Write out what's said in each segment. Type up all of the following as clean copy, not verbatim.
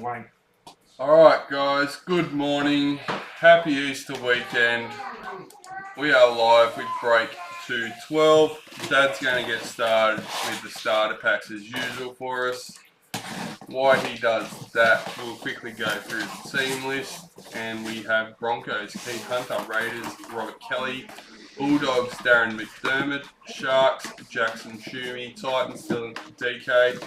away. Alright guys, good morning. Happy Easter weekend. We are live with break 212. Dad's going to get started with the starter packs as usual for us. Why he does that, we'll quickly go through the team list. And we have Broncos, Keith Hunter, Raiders, Robert Kelly, Bulldogs, Darren McDermott, Sharks, Jackson Shumey, Titans, Dylan DK,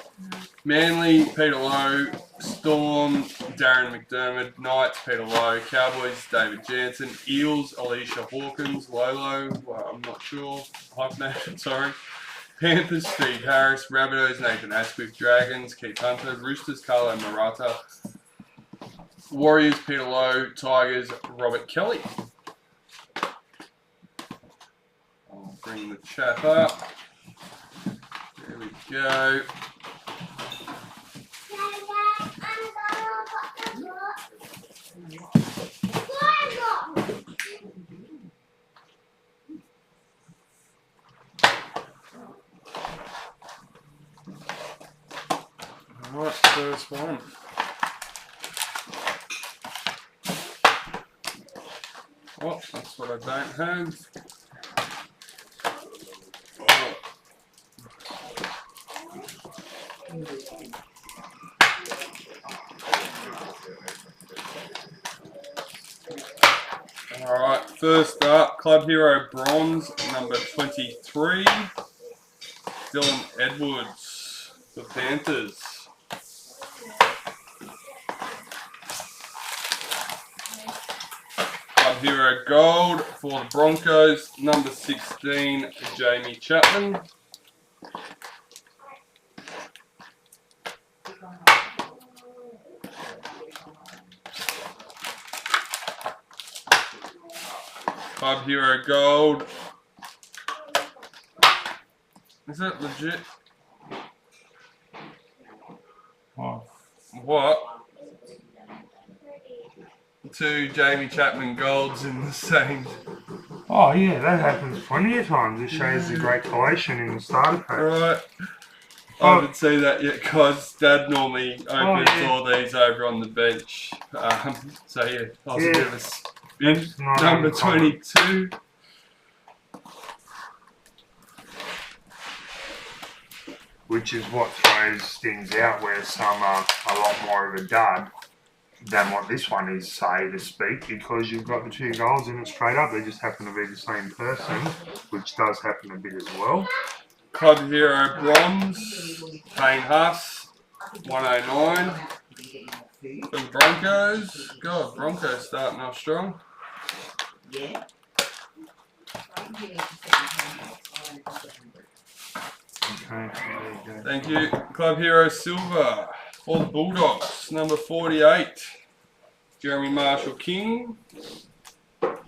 Manly, Peter Lowe, Storm, Darren McDermott, Knights, Peter Lowe, Cowboys, David Jansen, Eels, Alicia Hawkins, Lolo, well, I'm not sure, hyphenated, sorry, Panthers, Steve Harris, Rabbitohs, Nathan Asquith, Dragons, Keith Hunter, Roosters, Carlo Murata, Warriors, Peter Lowe, Tigers, Robert Kelly. I'll bring the chat up. There we go. Alright, first one. Oh, that's what I don't have. Alright, first up, Club Hero Bronze, number 23, Dylan Edwards, the Panthers. Club Hero Gold for the Broncos, number 16, Jamie Chapman. Club Hero Gold. Is that legit? Oh. What? Two Jamie Chapman Golds in the same. Oh yeah, that happens plenty of times. It shows the great collation in the starter pack. Right. I haven't seen that yet, guys. Dad normally opens all these over on the bench. So yeah, I was a bit of a spin. Number 22. Which is what throws things out, where some are a lot more of a dud than what this one is, say, to speak, because you've got the two goals in it straight up. They just happen to be the same person, which does happen a bit as well. Club Hero Bronze, Payne Huss, 109. For the Broncos. God, Broncos starting off strong. Yeah. Okay, there you go. Thank you. Club Hero Silver for the Bulldogs, number 48, Jeremy Marshall King. Alright,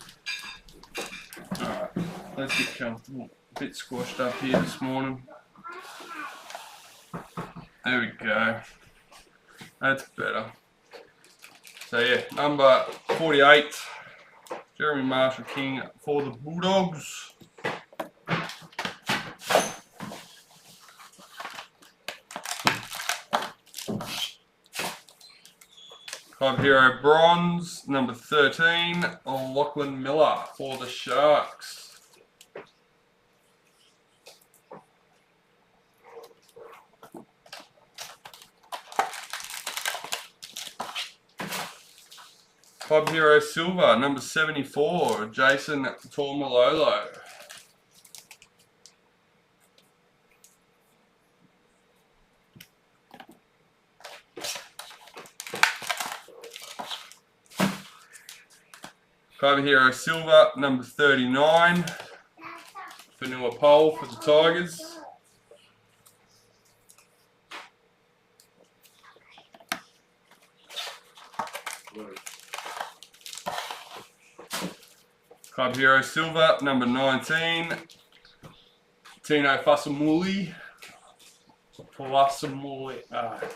let's get comfortable. A bit squashed up here this morning. There we go. That's better. So yeah, number 48, Jeremy Marshall King for the Bulldogs. Club Hero Bronze, number 13, Lachlan Miller for the Sharks. Club Hero Silver, number 74, Jason Tormalolo. Club Hero Silver, number 39, Fanua Pole for the Tigers. Club Hero Silver, number 19, Tino Fasamuli.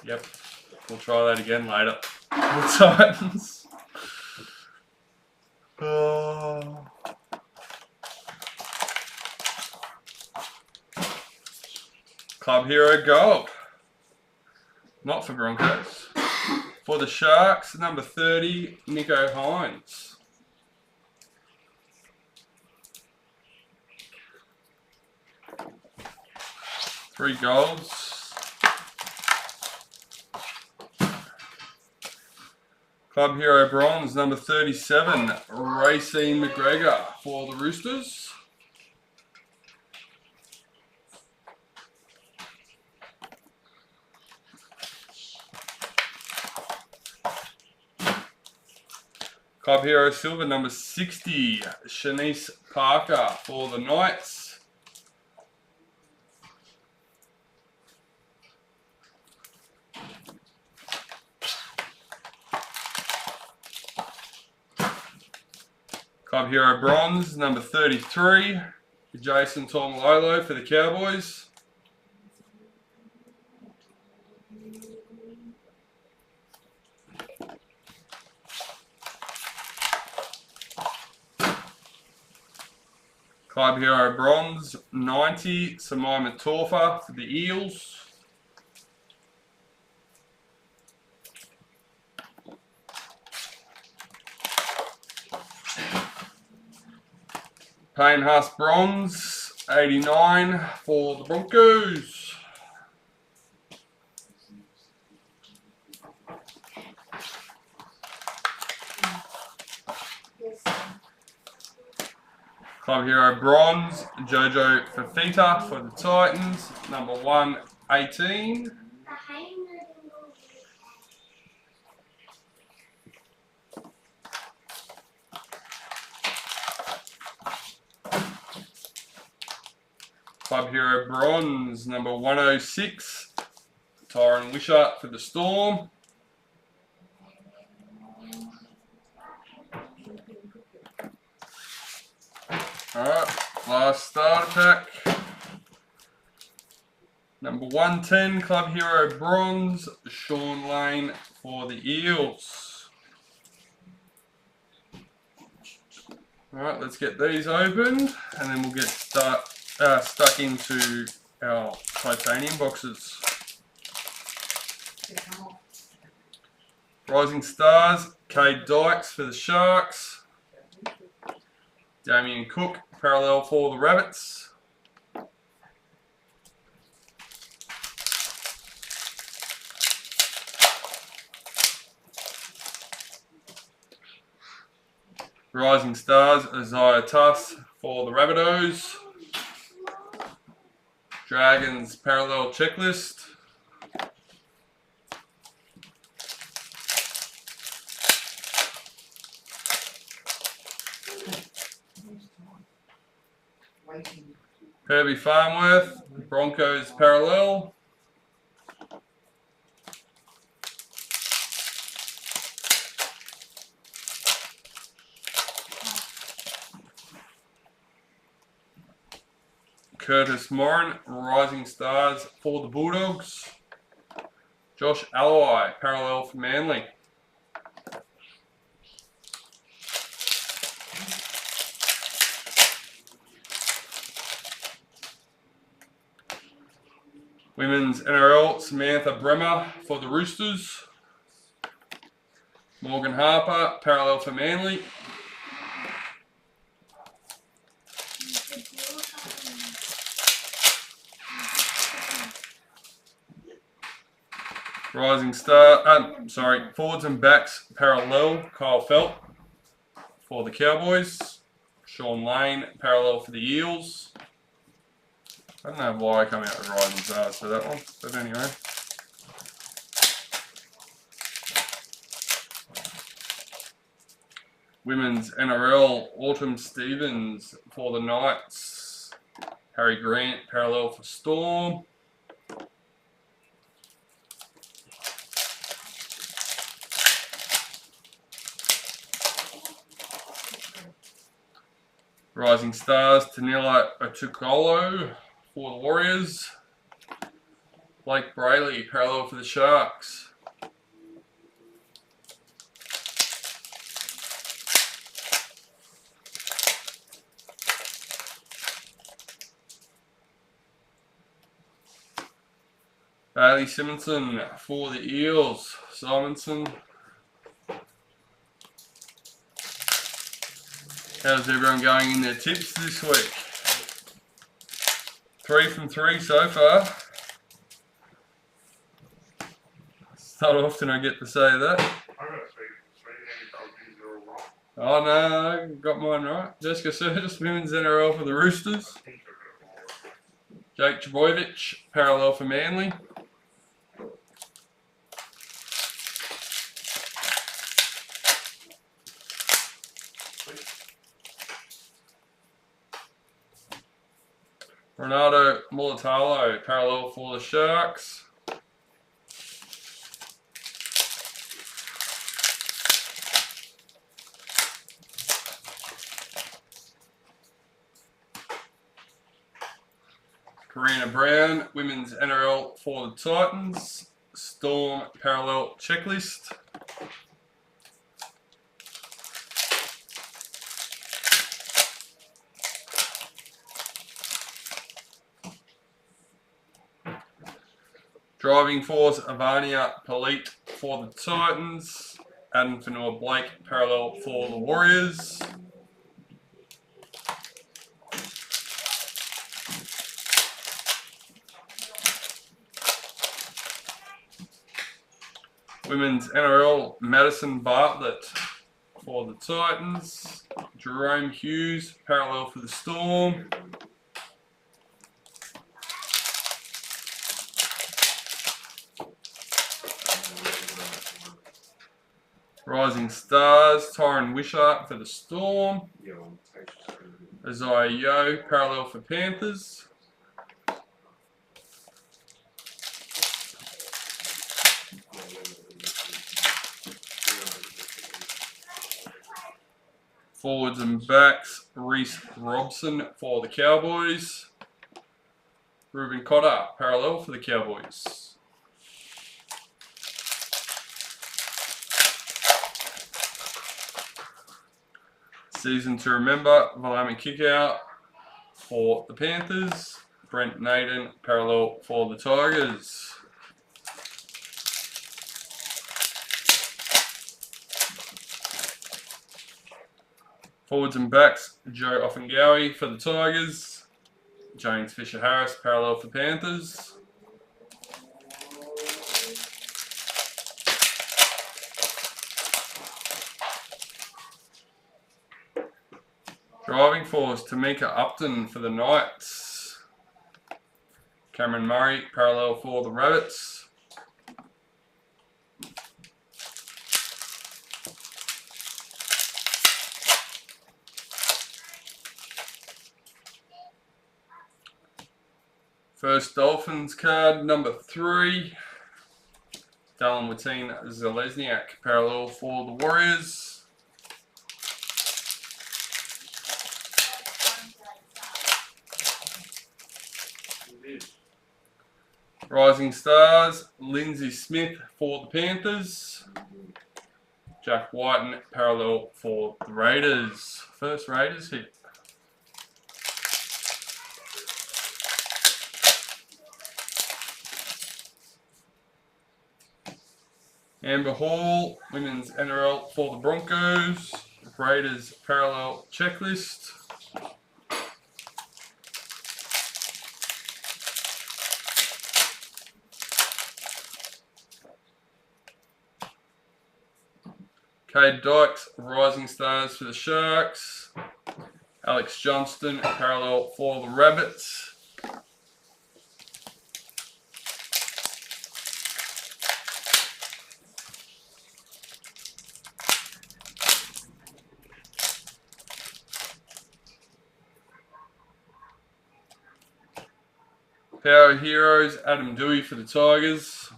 Yep. We'll try that again later. The Titans. Club Hero Gold. Not for Broncos. For the Sharks, number 30, Nico Hines. Three goals. Club Hero Bronze, number 37, Racine McGregor for the Roosters. Club Hero Silver, number 60, Shanice Parker for the Knights. Club Hero Bronze, number 33, Jason Tongololo for the Cowboys. Club Hero Bronze, 90, Samai Matorfa for the Eels. Payne Haas Bronze, 89 for the Broncos. Club Hero Bronze, Jojo Fafita for the Titans, number 118. Club Hero Bronze, number 106, Tyron Wishart for the Storm. Alright, last starter pack. Number 110, Club Hero Bronze, Sean Lane for the Eels. Alright, let's get these opened and then we'll get stuck into our titanium boxes. Rising Stars, Cade Dykes for the Sharks. Damien Cook, parallel for the Rabbits. Rising Stars, Isaiah Tuss for the Rabbitohs. Dragons, parallel checklist. Herbie Farmworth, Broncos parallel. Curtis Morin, Rising Stars for the Bulldogs. Josh Alloy, parallel for Manly. Women's NRL, Samantha Bremer for the Roosters. Morgan Harper, parallel for Manly. Rising Star, forwards and backs, parallel, Kyle Felt for the Cowboys. Sean Lane, parallel for the Eels. I don't know why I come out with Rising Stars for that one, but anyway. Women's NRL, Autumn Stevens for the Knights. Harry Grant, parallel for Storm. Rising Stars, Tanila Otukolo for the Warriors. Blake Brayley, parallel for the Sharks. Bailey Simonson for the Eels. Simonson. How's everyone going in their tips this week? 3 from 3 so far. It's not often I get to say that. Oh no, I got mine right. Jessica Surtis, Women's NRL for the Roosters. Jake Trbojevic, parallel for Manly. Ronaldo Mulatalo, parallel for the Sharks. Karina Brown, Women's NRL for the Titans. Storm parallel checklist. Driving force, Avania Polite for the Titans. Adam Fanua Blake, parallel for the Warriors. Women's NRL, Madison Bartlett for the Titans. Jerome Hughes, parallel for the Storm. Rising Stars, Tyron Wishart for the Storm. Isaiah Yeo, parallel for Panthers. Forwards and backs, Reece Robson for the Cowboys. Ruben Cotter, parallel for the Cowboys. Season to remember, Valami Kickout for the Panthers. Brent Naden, parallel for the Tigers. Forwards and backs, Joe Offengawi for the Tigers. James Fisher-Harris, parallel for Panthers. Driving force, Tamika Upton for the Knights. Cameron Murray, parallel for the Rabbits. First Dolphins card, number 3. Dallin Watine-Zelezniak, parallel for the Warriors. Rising Stars, Lindsay Smith for the Panthers. Jack Whiten, parallel for the Raiders. First Raiders hit. Amber Hall, Women's NRL for the Broncos. Raiders parallel checklist. Cade Dykes, Rising Stars for the Sharks. Alex Johnston, parallel for the Rabbits. Power Heroes, Adam Dewey for the Tigers.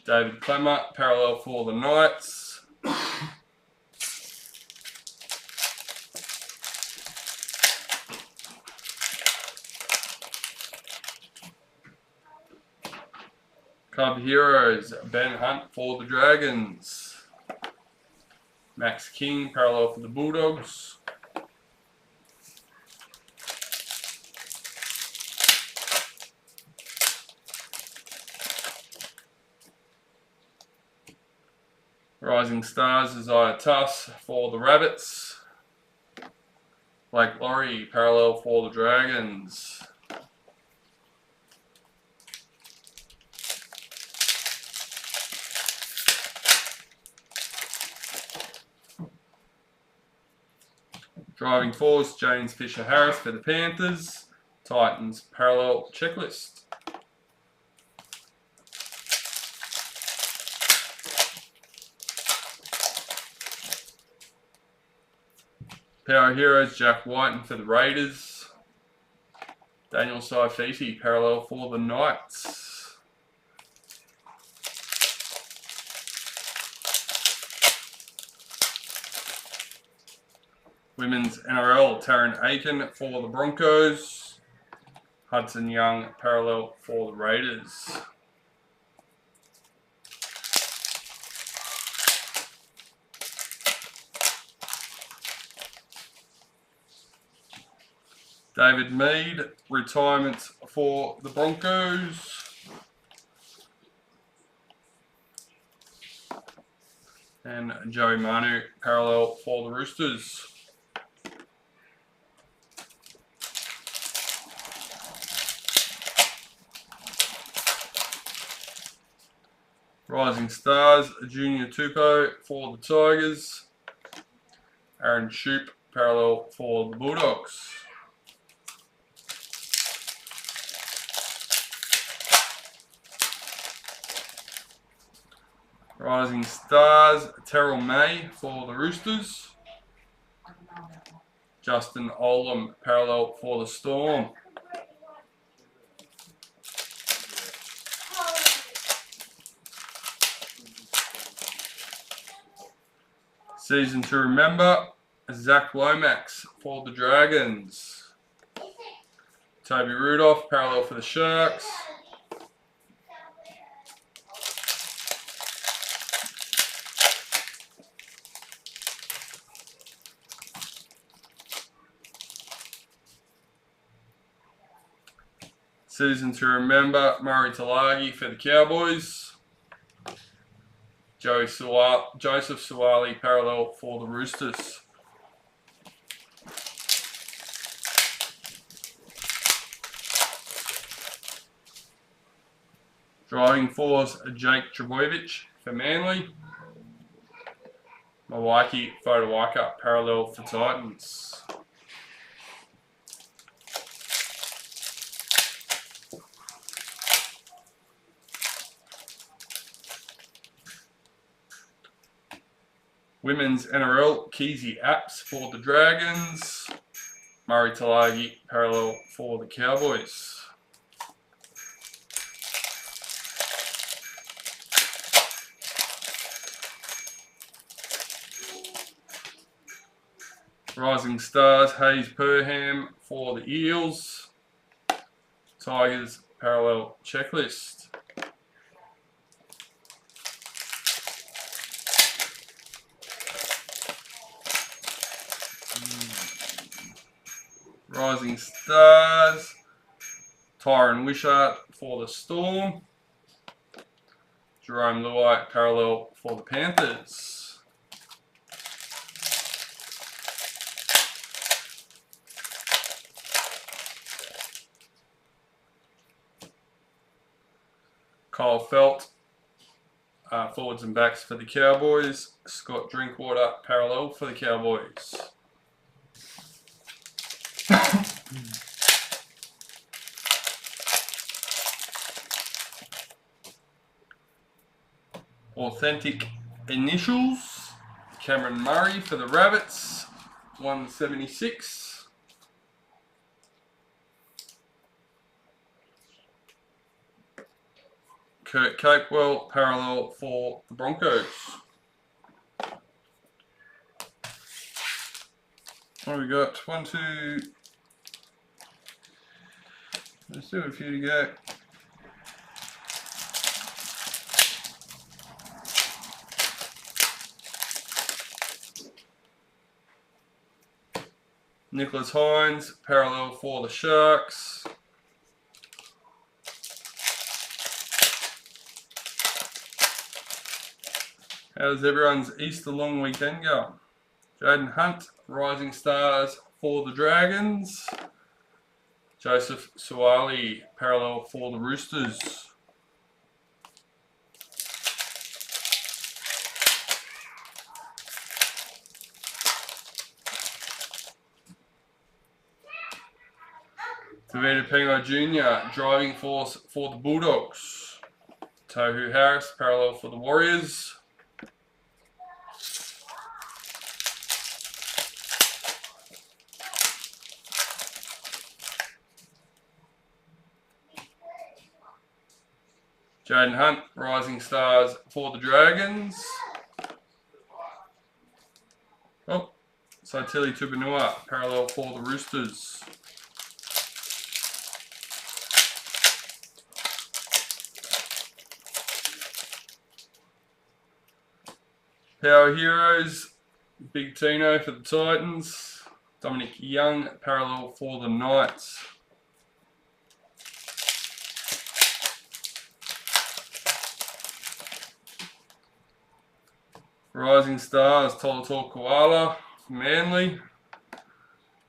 David Clemmer, parallel for the Knights. Club Heroes, Ben Hunt for the Dragons. Max King, parallel for the Bulldogs. Rising Stars, Isaiah Tuss for the Rabbits. Blake Laurie, parallel for the Dragons. Driving force, James Fisher-Harris for the Panthers. Titans, parallel checklist. Power Heroes, Jack Whiten for the Raiders. Daniel Saifiti, parallel for the Knights. Women's NRL, Taryn Aiken for the Broncos. Hudson Young, parallel for the Raiders. David Mead, retirement for the Broncos. And Joey Manu, parallel for the Roosters. Rising Stars, Junior Tupou for the Tigers. Aaron Shoop, parallel for the Bulldogs. Rising Stars, Terrell May for the Roosters. Justin Olam, parallel for the Storm. Season to remember, Zach Lomax for the Dragons. Toby Rudolph, parallel for the Sharks. Season to remember, Murray Talagi for the Cowboys. Joseph Suwali, parallel for the Roosters. Driving force, Jake Trbojevic for Manly. Mawaki Fotuaika, parallel for Titans. Women's NRL, Keezy Apps for the Dragons. Murray Talagi, parallel for the Cowboys. Rising Stars, Hayes Perham for the Eels. Tigers, parallel checklist. Rising Stars, Tyron Wishart for the Storm. Jerome Luai, parallel for the Panthers. Kyle Felt, forwards and backs for the Cowboys. Scott Drinkwater, parallel for the Cowboys. Authentic Initials, Cameron Murray for the Rabbits, 176. Kurt Capewell, parallel for the Broncos. What have we got? 1, 2. There's still a few to go. Nicholas Hines, parallel for the Sharks. How's everyone's Easter long weekend going? Jaden Hunt, Rising Stars for the Dragons. Joseph Suwali, parallel for the Roosters. Tavita Pengai Jr., driving force for the Bulldogs. Tohu Harris, parallel for the Warriors. Jaden Hunt, Rising Stars for the Dragons. Oh, Saitili Tupanua, parallel for the Roosters. Power Heroes, Big Tino for the Titans. Dominic Young, parallel for the Knights. Rising Stars, Tolator Koala for Manly.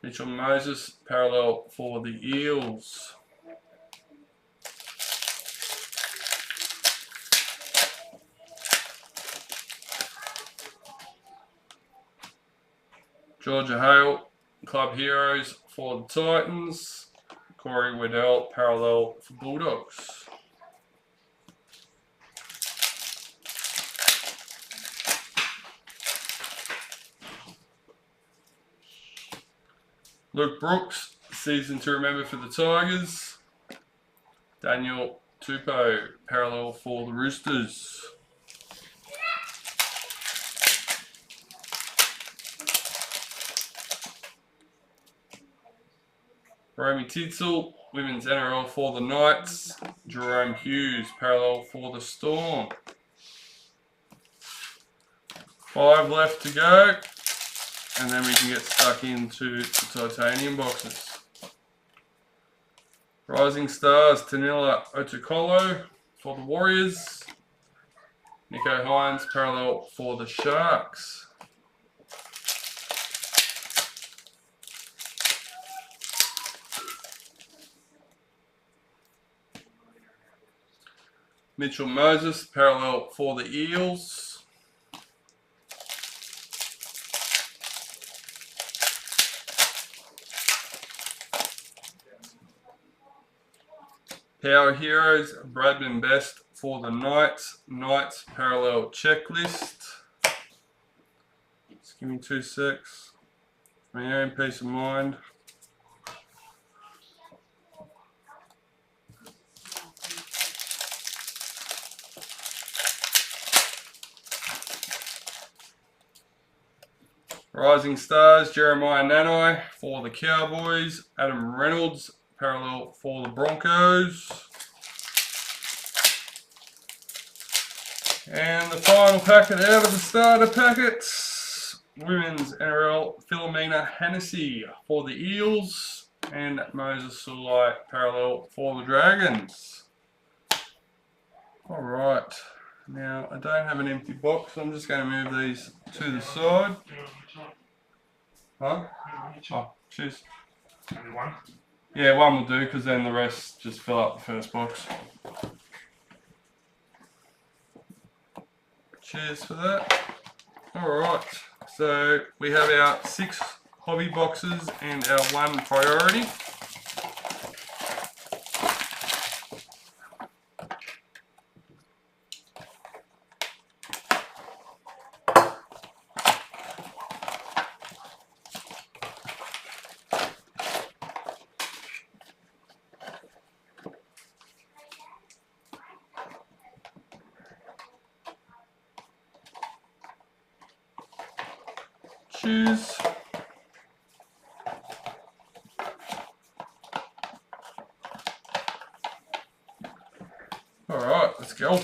Mitchell Moses, parallel for the Eels. Georgia Hale, Club Heroes for the Titans. Corey Waddell, parallel for Bulldogs. Luke Brooks, season to remember for the Tigers. Daniel Tupou, parallel for the Roosters. Romy Titzel, women's NRL for the Knights. Jerome Hughes, parallel for the Storm. 5 left to go, and then we can get stuck into the titanium boxes. Rising Stars, Tanila Otukolo for the Warriors. Nico Hines, parallel for the Sharks. Mitchell Moses, parallel for the Eels. Power Heroes, Bradman Best for the Knights. Knights parallel checklist. Just give me 2 secs. For my own peace of mind. Rising Stars, Jeremiah Nanai for the Cowboys. Adam Reynolds, parallel for the Broncos. And the final packet out of the starter packets. Women's NRL, Philomena Hennessy for the Eels. And Moses Sulai, parallel for the Dragons. Alright, now I don't have an empty box, so I'm just going to move these to the side. Huh? Oh, cheers. Only one? Yeah, one will do, because then the rest just fill up the first box. Cheers for that. Alright, so we have our 6 hobby boxes and our 1 priority. Cheers. Alright, let's go.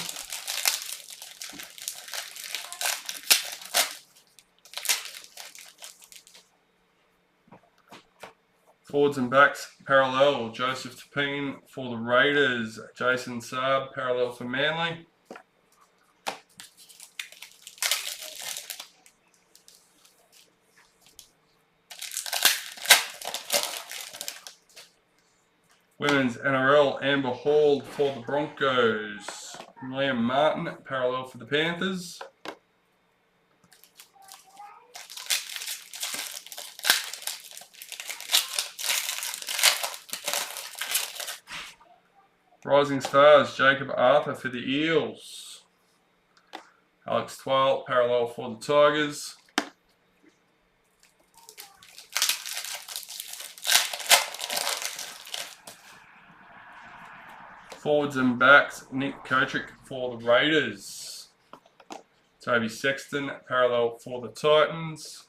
Forwards and backs parallel. Joseph Tapine for the Raiders. Jason Saab parallel for Manly. Women's NRL Amber Hall for the Broncos. Liam Martin, parallel for the Panthers. Rising Stars, Jacob Arthur for the Eels. Alex Twal, parallel for the Tigers. Forwards and backs, Nick Kotrick for the Raiders. Toby Sexton, parallel for the Titans.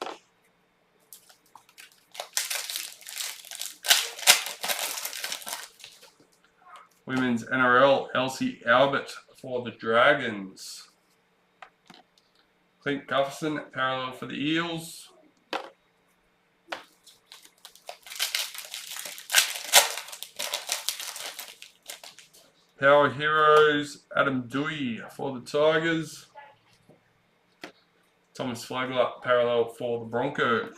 Women's NRL, Elsie Albert for the Dragons. Clint Gufferson, parallel for the Eels. Power Heroes, Adam Dewey for the Tigers. Thomas Flagler, parallel for the Broncos.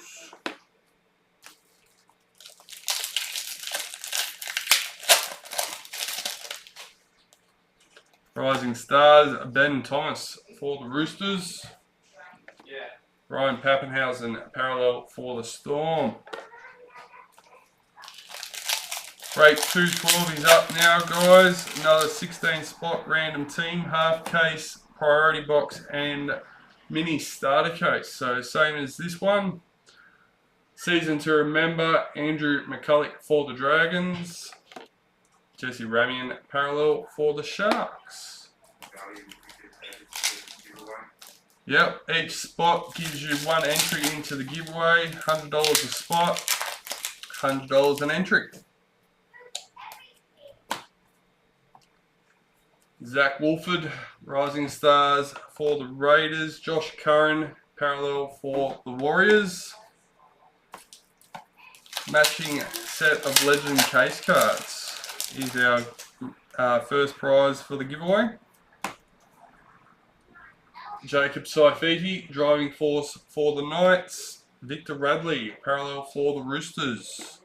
Rising Stars, Ben Thomas for the Roosters. Ryan Pappenhausen, parallel for the Storm. Break 212 is up now, guys. Another 16 spot random team, half case, priority box, and mini starter case. So same as this one. Season to remember, Andrew McCulloch for the Dragons. Jesse Ramian, parallel for the Sharks. Yep, each spot gives you one entry into the giveaway. $100 a spot, $100 an entry. Zach Wolford, Rising Stars for the Raiders. Josh Curran, parallel for the Warriors. Matching set of Legend case cards is our first prize for the giveaway. Jacob Saifiti, Driving Force for the Knights. Victor Radley, parallel for the Roosters.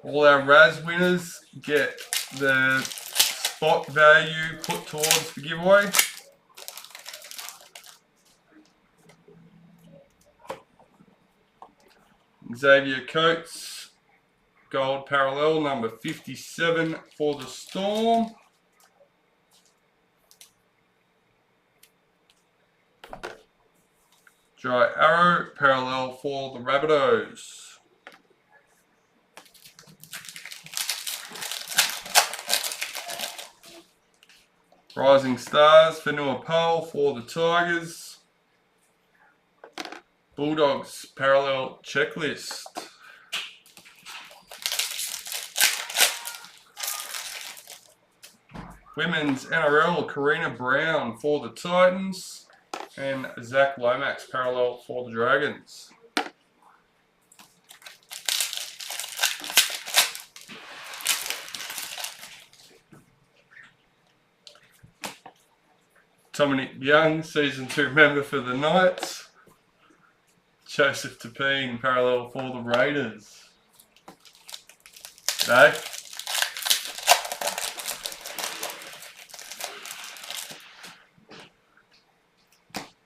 All our Raz winners get the spot value put towards the giveaway. Xavier Coates, gold parallel number 57 for the Storm. Dry Arrow, parallel for the Rabbitohs. Rising Stars, Fanua Pole for the Tigers. Bulldogs, parallel checklist. Women's NRL, Karina Brown for the Titans. And Zach Lomax, parallel for the Dragons. Dominic Young, season 2 member for the Knights. Joseph Tapine, parallel for the Raiders. G'day.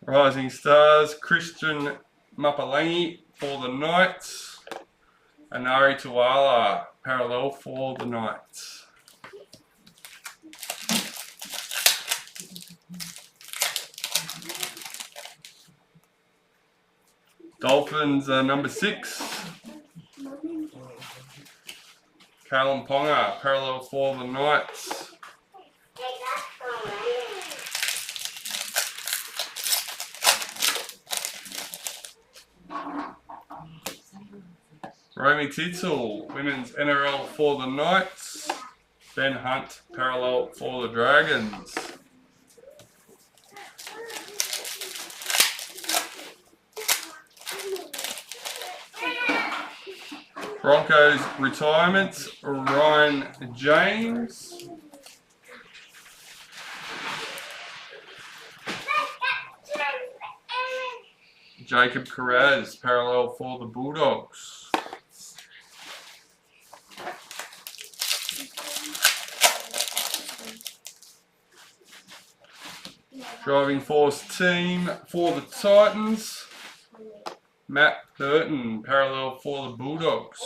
Rising Stars, Christian Mapalangi for the Knights. Anari Tuala, parallel for the Knights. Dolphins, number 6. Callum Ponga, parallel for the Knights. Romy Titzel, Women's NRL for the Knights. Ben Hunt, parallel for the Dragons. Broncos retirements, Ryan James. Jacob Carraz, parallel for the Bulldogs. Driving force team for the Titans, Matt Burton, parallel for the Bulldogs.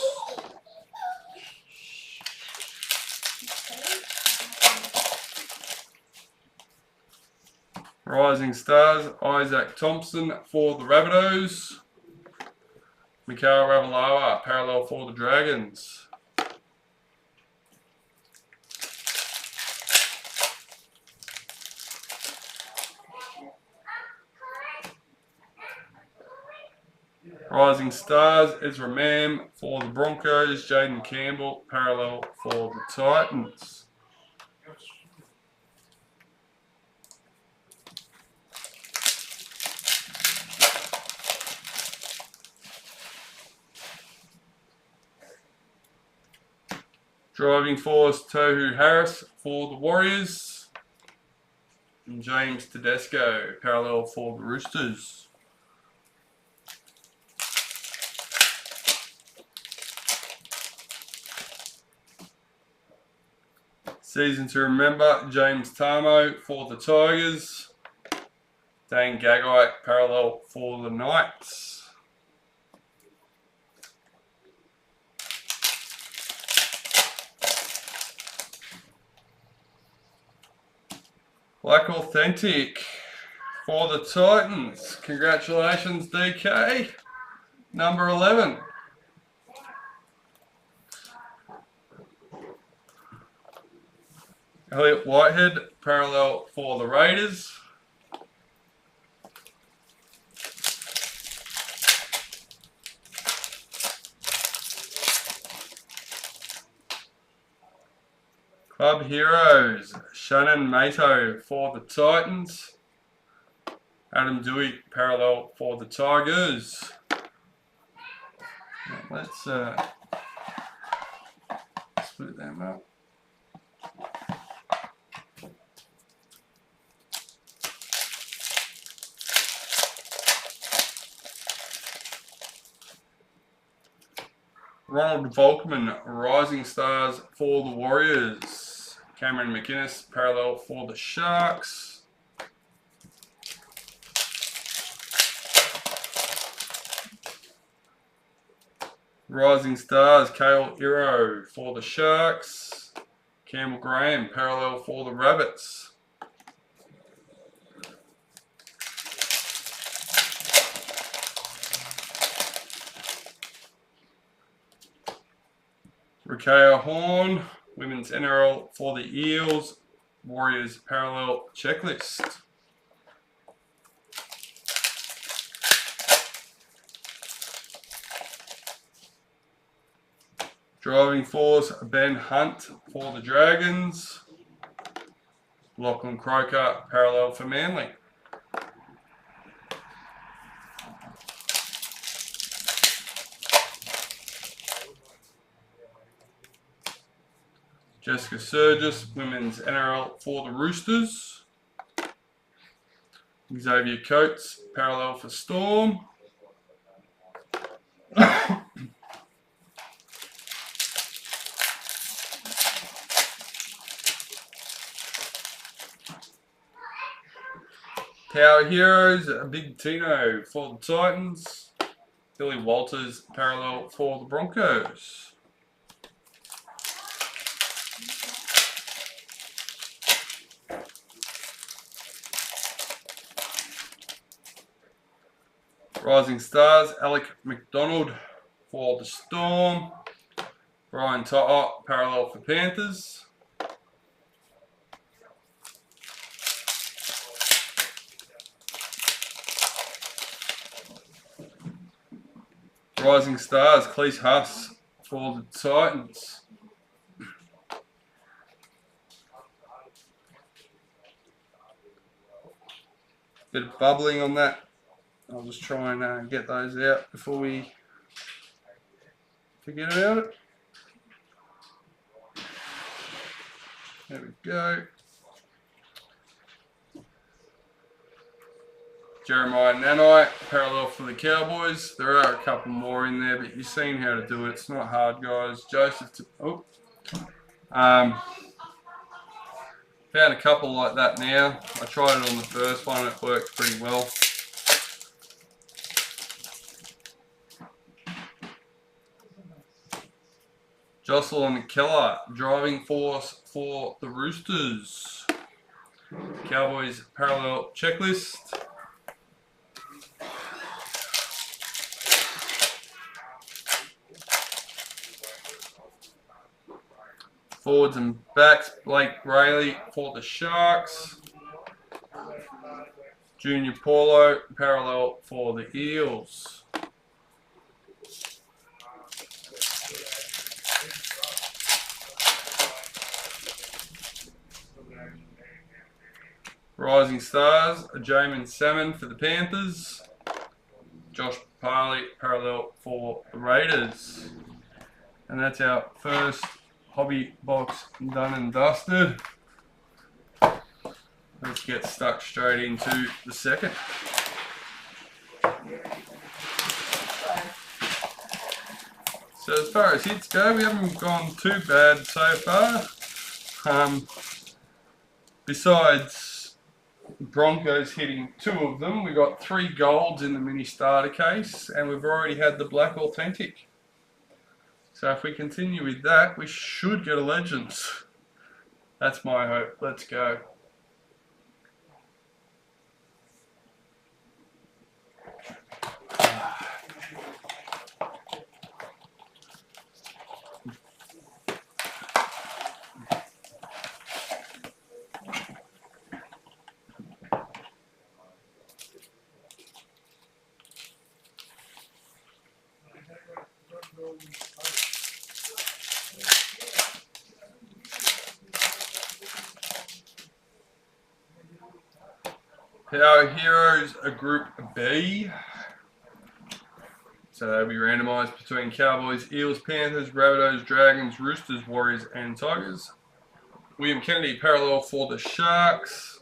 Rising Stars, Isaac Thompson for the Rabbitohs, Mikhail Ravalawa, parallel for the Dragons. Rising Stars, Ezra Mam for the Broncos, Jaden Campbell, parallel for the Titans. Driving force, Tohu Harris for the Warriors, and James Tedesco, parallel for the Roosters. Season to remember, James Tarmo for the Tigers, Dane Gagai, parallel for the Knights. Black Authentic for the Titans. Congratulations, DK. Number 11. Elliot Whitehead, parallel for the Raiders. Club Heroes, Shannon Mato for the Titans. Adam Dewey, parallel for the Tigers. Let's split them up. Ronald Volkman, Rising Stars for the Warriors. Cameron McInnes, parallel for the Sharks. Rising Stars, Kale Iro for the Sharks. Campbell Graham, parallel for the Rabbits. Rakea Horn, Women's NRL for the Eels, Warriors parallel checklist. Driving force, Ben Hunt for the Dragons, Lachlan Croker parallel for Manly. Jessica Surgis, Women's NRL for the Roosters. Xavier Coates, parallel for Storm. Tower Heroes, Big Tino for the Titans. Billy Walters, parallel for the Broncos. Rising Stars, Alec McDonald for the Storm. Brian To'o, parallel for Panthers. Rising Stars, Cleese Huss for the Titans. Bit of bubbling on that. I'll just try and get those out before we forget about it. There we go. Jeremiah Nanai, parallel for the Cowboys. There are a couple more in there, but you've seen how to do it. It's not hard, guys. Joseph, Found a couple like that now. I tried it on the first one, it worked pretty well. Jocelyn Keller, driving force for the Roosters. Cowboys parallel checklist. Forwards and backs, Blake Brayley for the Sharks. Junior Paulo, parallel for the Eels. Rising Stars, Jamin Salmon for the Panthers. Josh Parley, parallel for the Raiders. And that's our first hobby box done and dusted. Let's get stuck straight into the second. So as far as hits go, we haven't gone too bad so far. Besides Broncos hitting 2 of them, we got 3 golds in the mini starter case, and we've already had the black authentic. So if we continue with that, we should get a Legends. That's my hope. Let's go. Our heroes are Group B. So they'll be randomised between Cowboys, Eels, Panthers, Rabbitohs, Dragons, Roosters, Warriors and Tigers. William Kennedy parallel for the Sharks.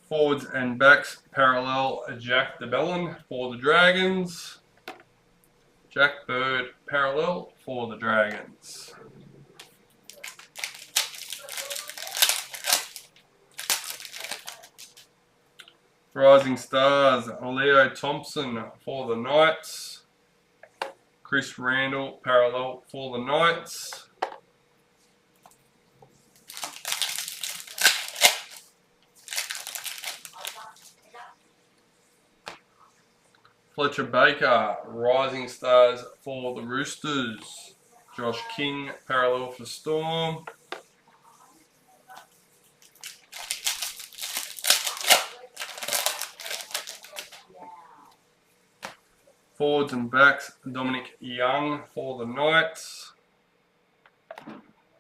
Forwards and backs parallel Jack DeBellin for the Dragons. Jack Bird parallel for the Dragons. Rising Stars, Leo Thompson for the Knights. Chris Randall parallel for the Knights. Fletcher Baker, Rising Stars for the Roosters. Josh King parallel for Storm. Forwards and backs, Dominic Young for the Knights.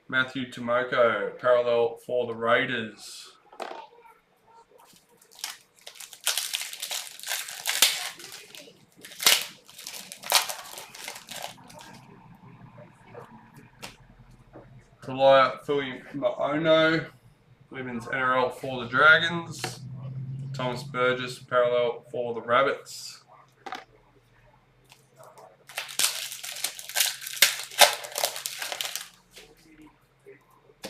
Matthew Tomoko, parallel for the Raiders. Talia Fui-Maono, Women's NRL for the Dragons. Thomas Burgess, parallel for the Rabbits.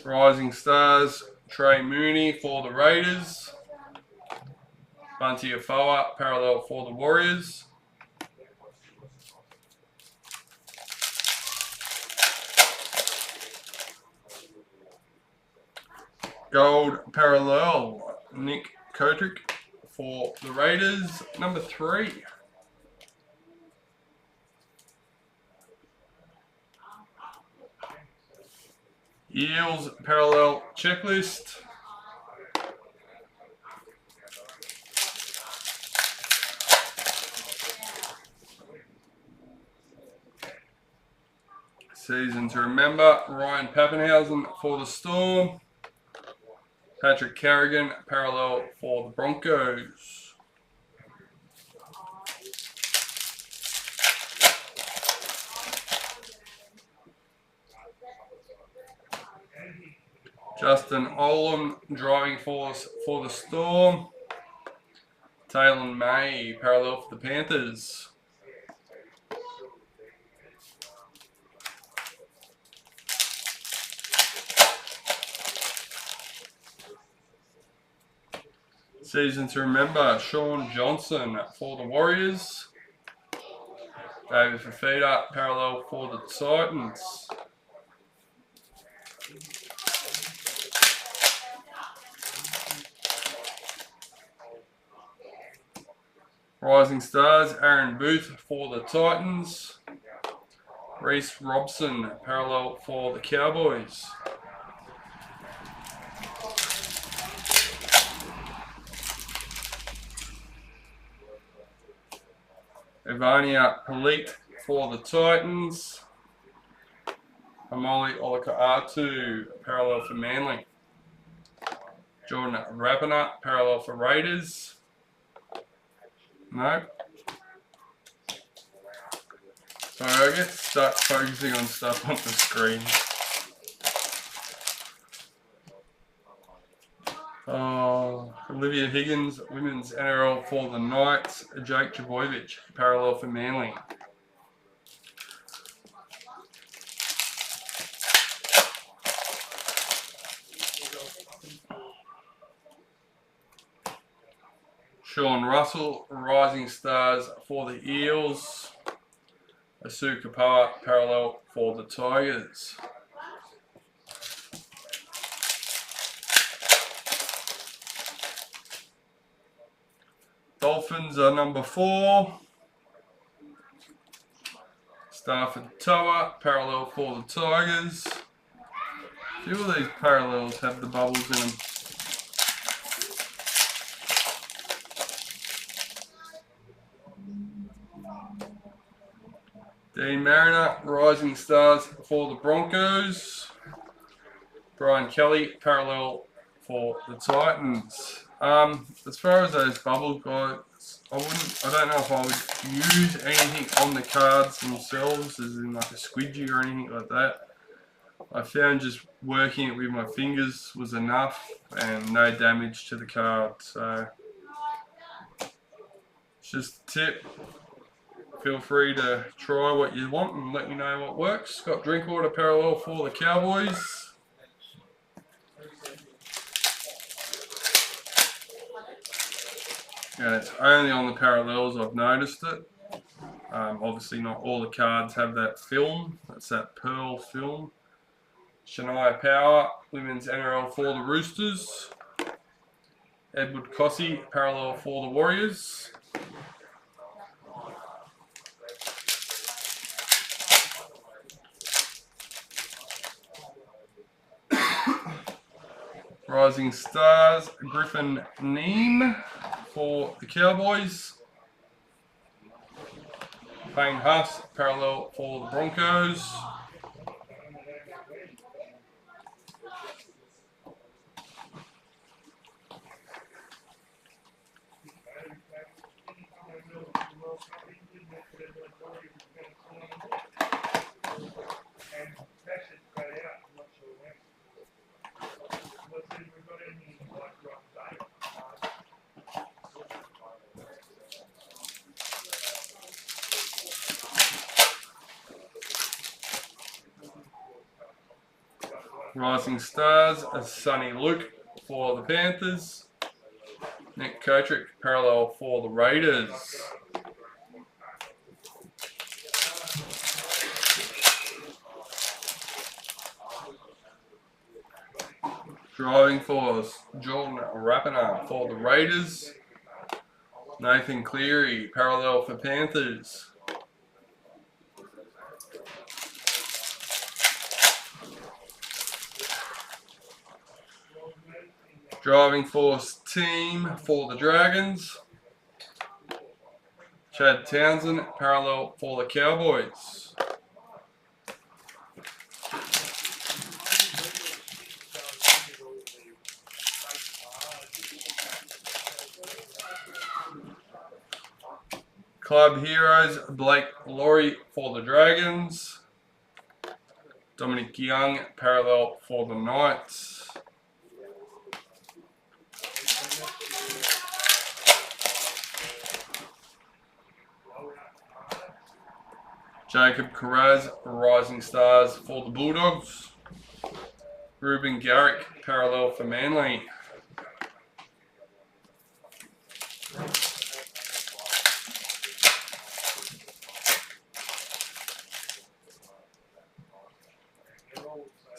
Rising Stars, Trey Mooney for the Raiders. Bunty Afoa, parallel for the Warriors. Gold parallel, Nick Kotrick for the Raiders, number 3. Eels parallel checklist. Season to remember, Ryan Pappenhausen for the Storm. Patrick Carrigan parallel for the Broncos. Justin Olam, driving force for the Storm. Taylor May, parallel for the Panthers. Season to remember, Sean Johnson for the Warriors. David Fafita, parallel for the Titans. Rising Stars, Aaron Booth for the Titans. Reese Robson, parallel for the Cowboys. Ivania Palit for the Titans. Amoli Olakaatu, parallel for Manly. Jordan Rapana, parallel for Raiders. No. Sorry, I get stuck focusing on stuff on the screen. Olivia Higgins, women's NRL for the Knights. Jake Trbojevic, parallel for Manly. Sean Russell, Rising Stars for the Eels. Asu Kapaa, parallel for the Tigers. Dolphins are number 4. Stafford Toa, parallel for the Tigers. A few of these parallels have the bubbles in them. Dean Mariner, Rising Stars for the Broncos. Brian Kelly, parallel for the Titans. As far as those bubble guys, I don't know if I would use anything on the cards themselves, as in like a squidgy or anything like that. I found just working it with my fingers was enough and no damage to the card. So it's just a tip. Feel free to try what you want and let me know what works. Got Drinkwater parallel for the Cowboys. And it's only on the parallels I've noticed it. Obviously not all the cards have that film. That's that pearl film. Shania Power, women's NRL for the Roosters. Edward Cossey, parallel for the Warriors. Rising Stars, Griffin Neem for the Cowboys. Payne Huss, parallel for the Broncos. Rising Stars, Sonny Luke for the Panthers. Nick Kotrick, parallel for the Raiders. Driving force, Jordan Rapana for the Raiders. Nathan Cleary, parallel for Panthers. Driving force team for the Dragons. Chad Townsend, parallel for the Cowboys. Club Heroes, Blake Laurie for the Dragons. Dominic Young, parallel for the Knights. Jacob Carraz, Rising Stars for the Bulldogs. Ruben Garrick, parallel for Manly.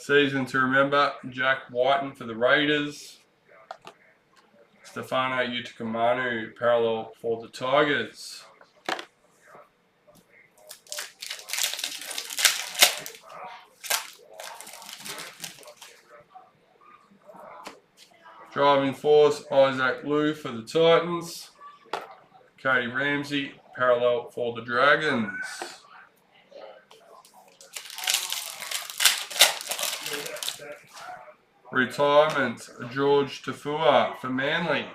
Season to remember, Jack Whiten for the Raiders. Stefano Utokumanu, parallel for the Tigers. Driving force, Isaac Liu for the Titans. Cody Ramsey, parallel for the Dragons. Retirement, George Tafua for Manly.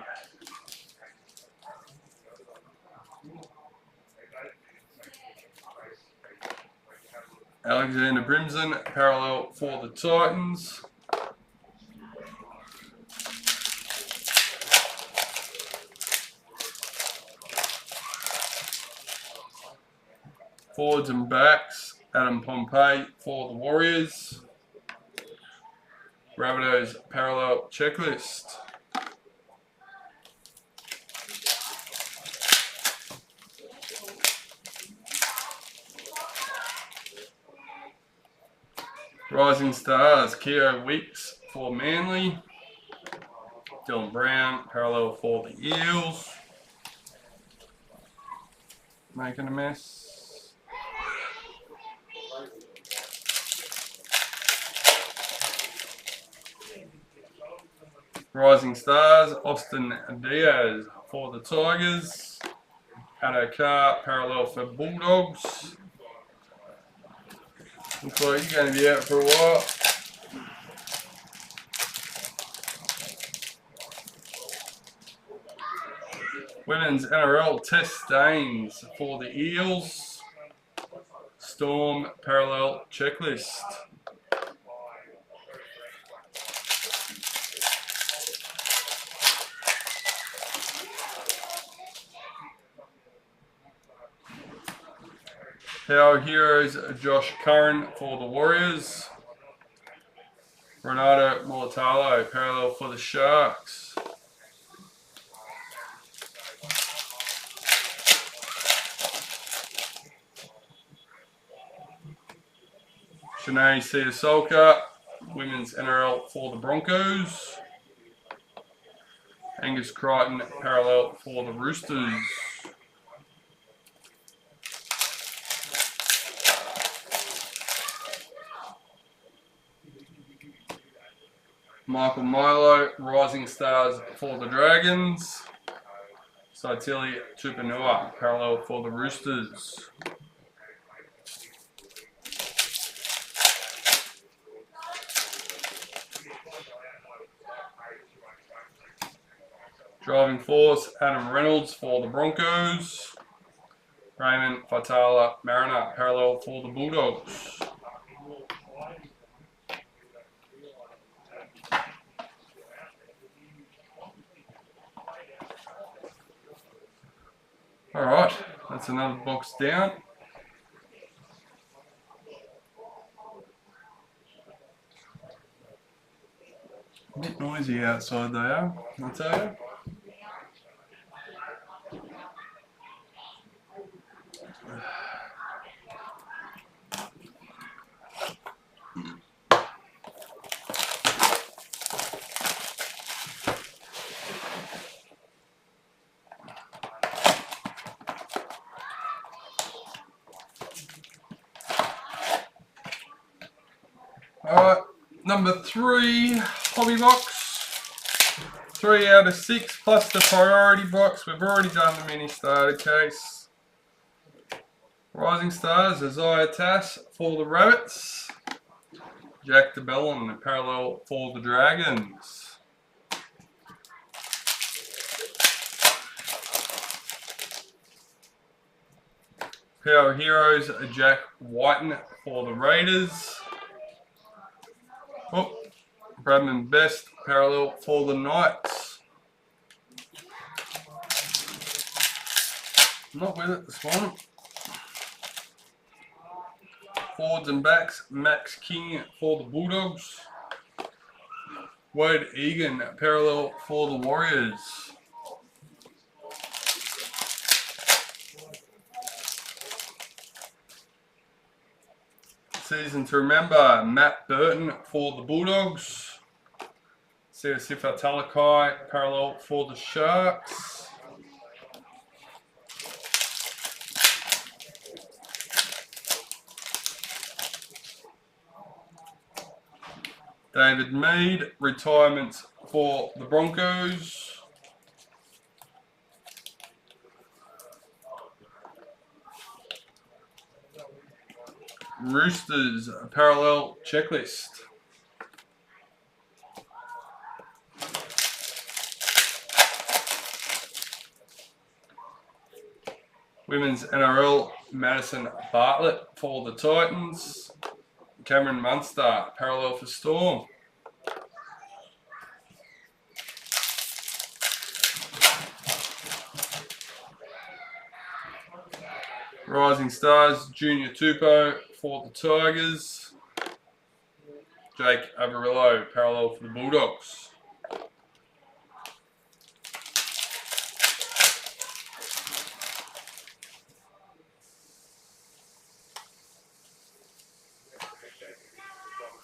Alexander Brimson, parallel for the Titans. Forwards and backs, Adam Pompey for the Warriors. Rabbitohs parallel checklist. Rising Stars, Keogh Weeks for Manly. Dylan Brown, parallel for the Eels. Making a mess. Rising Stars, Austin Diaz for the Tigers. Addo Carr, parallel for Bulldogs. Looks like you're going to be out for a while. Women's NRL Test Stains for the Eels. Storm parallel checklist. Power Heroes, Josh Curran for the Warriors. Renato Mulatalo, parallel for the Sharks. Shanae Siasolka, Women's NRL for the Broncos. Angus Crichton, parallel for the Roosters. Michael Milo, Rising Stars for the Dragons. Saitili Tupanua, parallel for the Roosters. Driving force, Adam Reynolds for the Broncos. Raymond Fatala Mariner, parallel for the Bulldogs. Alright, that's another box down. A bit noisy outside they are, I'll tell you. Alright, number 3, hobby box. 3 out of 6 plus the priority box. We've already done the mini starter case. Rising Stars, Isaiah Tass for the Rabbits. Jack DeBellin, parallel for the Dragons. Power Heroes, Jack Whiten for the Raiders. Oh, Bradman Best, parallel for the Knights. Not with it this morning. Forwards and backs, Max King for the Bulldogs. Wade Egan, parallel for the Warriors. Season to remember, Matt Burton for the Bulldogs. Sifa Talakai, parallel for the Sharks. David Mead, retirement for the Broncos. Roosters, parallel checklist. Women's NRL, Madison Bartlett for the Titans. Cameron Munster, parallel for Storm. Rising Stars, Junior Tupou for the Tigers. Jake Averillo, parallel for the Bulldogs.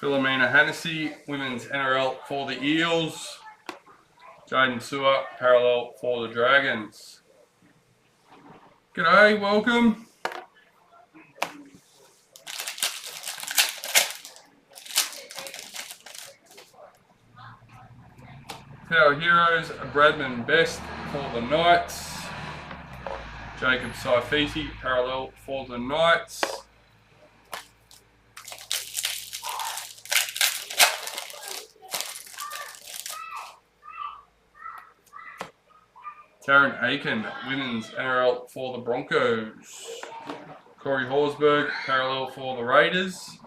Philomena Hennessy, Women's NRL for the Eels. Jaden Sewer, parallel for the Dragons. G'day, welcome. Our heroes, Bradman Best for the Knights. Jacob Saifiti, parallel for the Knights. Taryn Aiken, Women's NRL for the Broncos. Corey Horsburgh, parallel for the Raiders.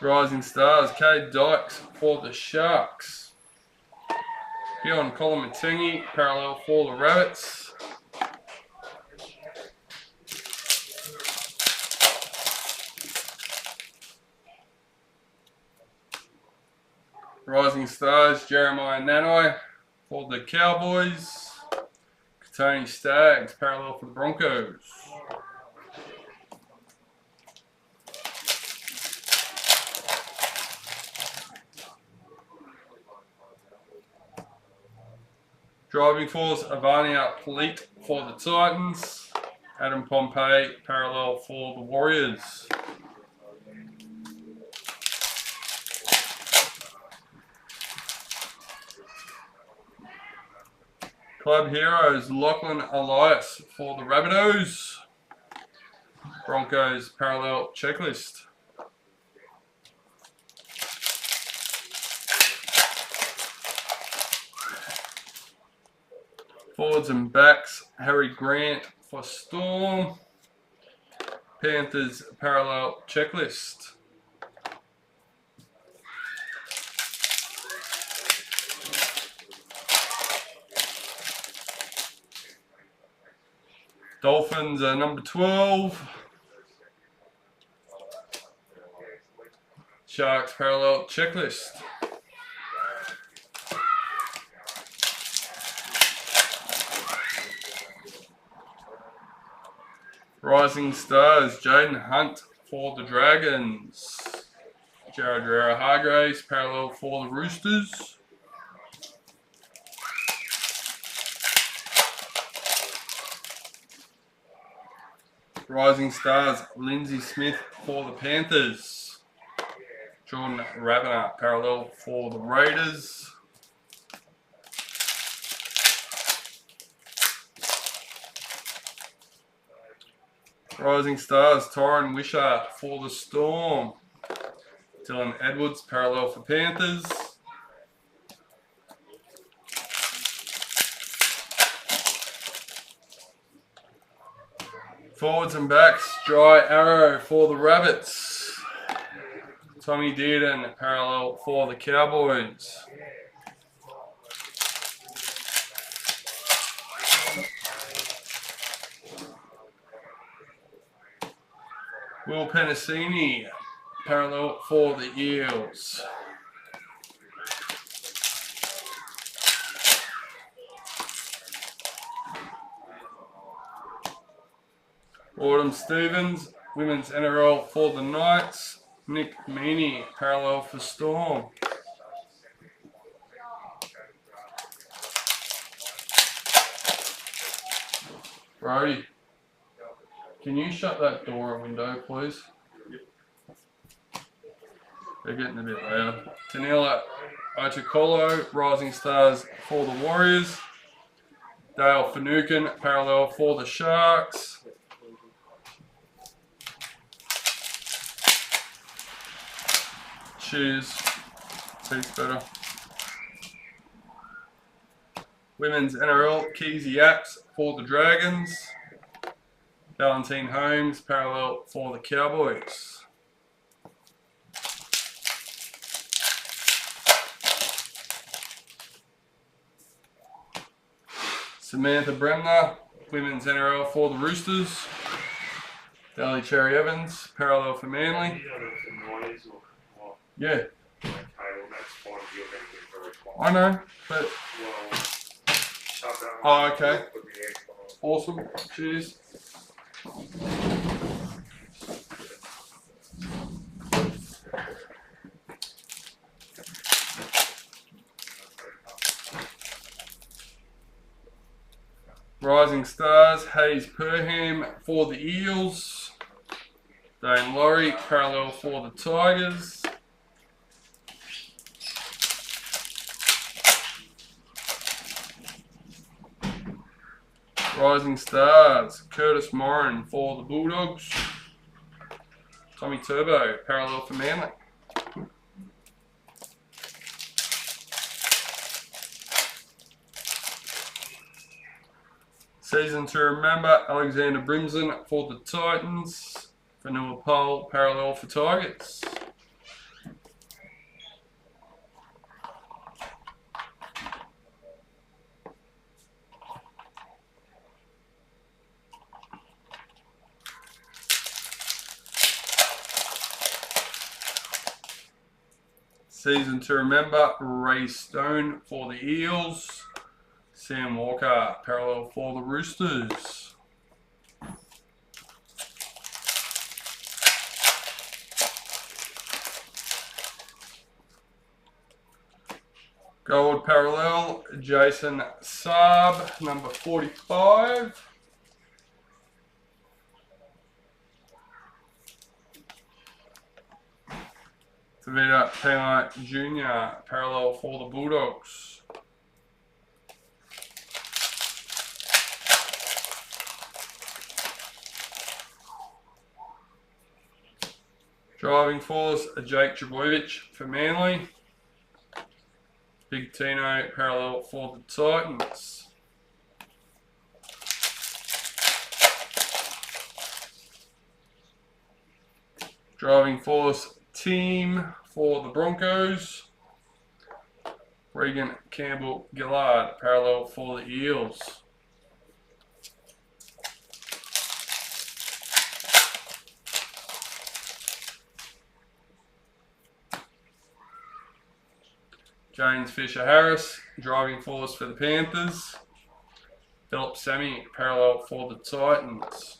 Rising Stars, Cade Dykes for the Sharks. Beyond Colin Matengi, parallel for the Rabbits. Rising Stars, Jeremiah Nanai for the Cowboys. Katoni Staggs, parallel for the Broncos. Driving Force, Avania Polite for the Titans. Adam Pompey, parallel for the Warriors. Club Heroes, Lachlan Elias for the Rabbitohs. Broncos, parallel checklist. Forwards and backs, Harry Grant for Storm. Panthers, parallel checklist. Dolphins are number 12. Sharks, parallel checklist. Rising Stars, Jaden Hunt for the Dragons. Jared Rera Hargraves, parallel for the Roosters. Rising Stars, Lindsay Smith for the Panthers. Jordan Ravener, parallel for the Raiders. Rising Stars, Tyron Wishart for the Storm. Dylan Edwards, parallel for Panthers. Forwards and backs, Dry Arrow for the Rabbits. Tommy Dearden, parallel for the Cowboys. Will Penasini, parallel for the Eels. Autumn Stevens, Women's NRL for the Knights. Nick Meaney, parallel for Storm. Brody, can you shut that door and window, please? They're getting a bit loud. Tanila Ochikolo, Rising Stars for the Warriors. Dale Finucane, parallel for the Sharks. Cheers. Tastes better. Women's NRL, Keezy Apps for the Dragons. Valentine Holmes, parallel for the Cowboys. Samantha Bremner, Women's NRL for the Roosters. Daly Cherry Evans, parallel for Manly. Yeah. I know, but... Oh, okay. Awesome. Cheers. Rising Stars, Hayes Perham for the Eels. Dane Laurie, parallel for the Tigers. Rising Stars, Curtis Morin for the Bulldogs. Tommy Turbo, parallel for Manly. Season to remember, Alexander Brimson for the Titans. Vanilla Pole, parallel for Tigers. Season to remember, Ray Stone for the Eels. Sam Walker, parallel for the Roosters. Gold parallel, Jason Saab, number 45. Tavita Taylor Jr., parallel for the Bulldogs. Driving force, Jake Trbojevic for Manly. Big Tino, parallel for the Titans. Driving force, team for the Broncos. Regan Campbell Gillard, parallel for the Eels. James Fisher Harris, driving force for the Panthers. Philip Sammy, parallel for the Titans.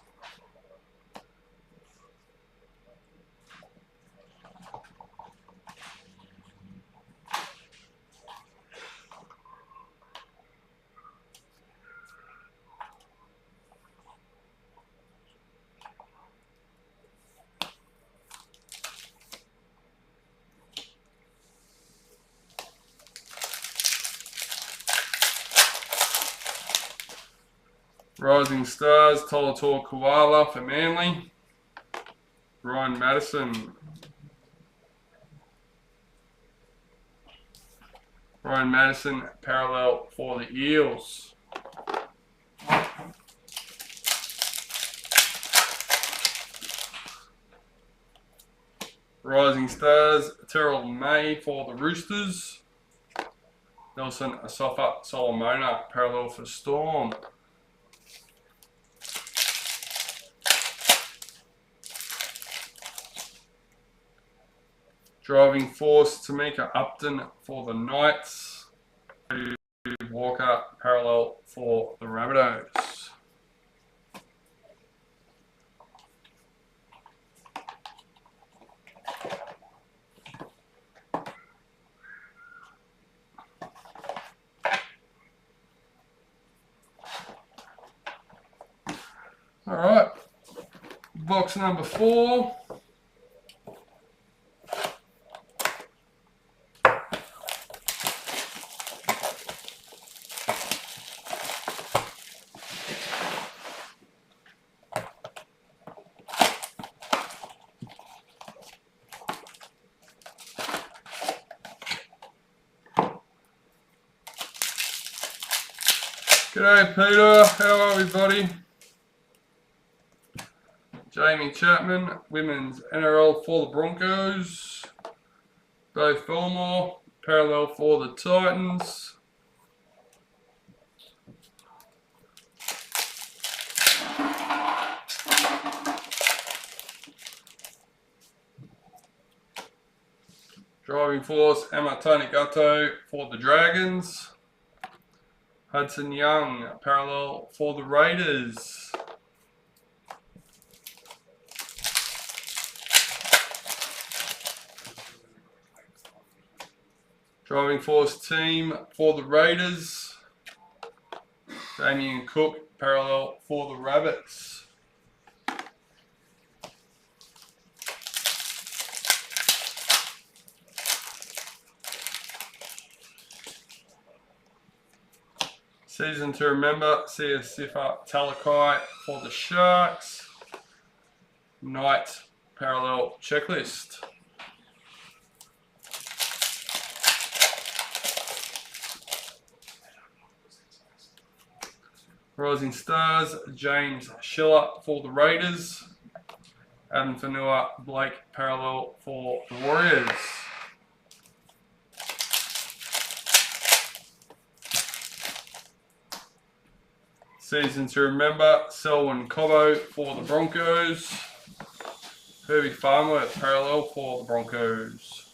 Rising Stars, Tolator Koala for Manly. Ryan Madison. Ryan Madison, parallel for the Eels. Rising Stars, Terrell May for the Roosters. Nelson Asafa Solomona, parallel for Storm. Driving force, Tamika Upton for the Knights. Walker, parallel for the Rabbitohs. Alright, box number 4. G'day Peter, how are we buddy? Jamie Chapman, Women's NRL for the Broncos. Bo Fillmore, parallel for the Titans. Driving force, Emma Tanigato for the Dragons. Hudson Young, parallel for the Raiders. Driving force team for the Raiders. Damien Cook, parallel for the Rabbits. Season to remember, Sifa Talakai for the Sharks. Knight, parallel checklist. Rising Stars, James Schiller for the Raiders. Adam Fanua, Blake, parallel for the Warriors. Season to remember, Selwyn Cobbo for the Broncos. Herbie Farmworth, parallel for the Broncos.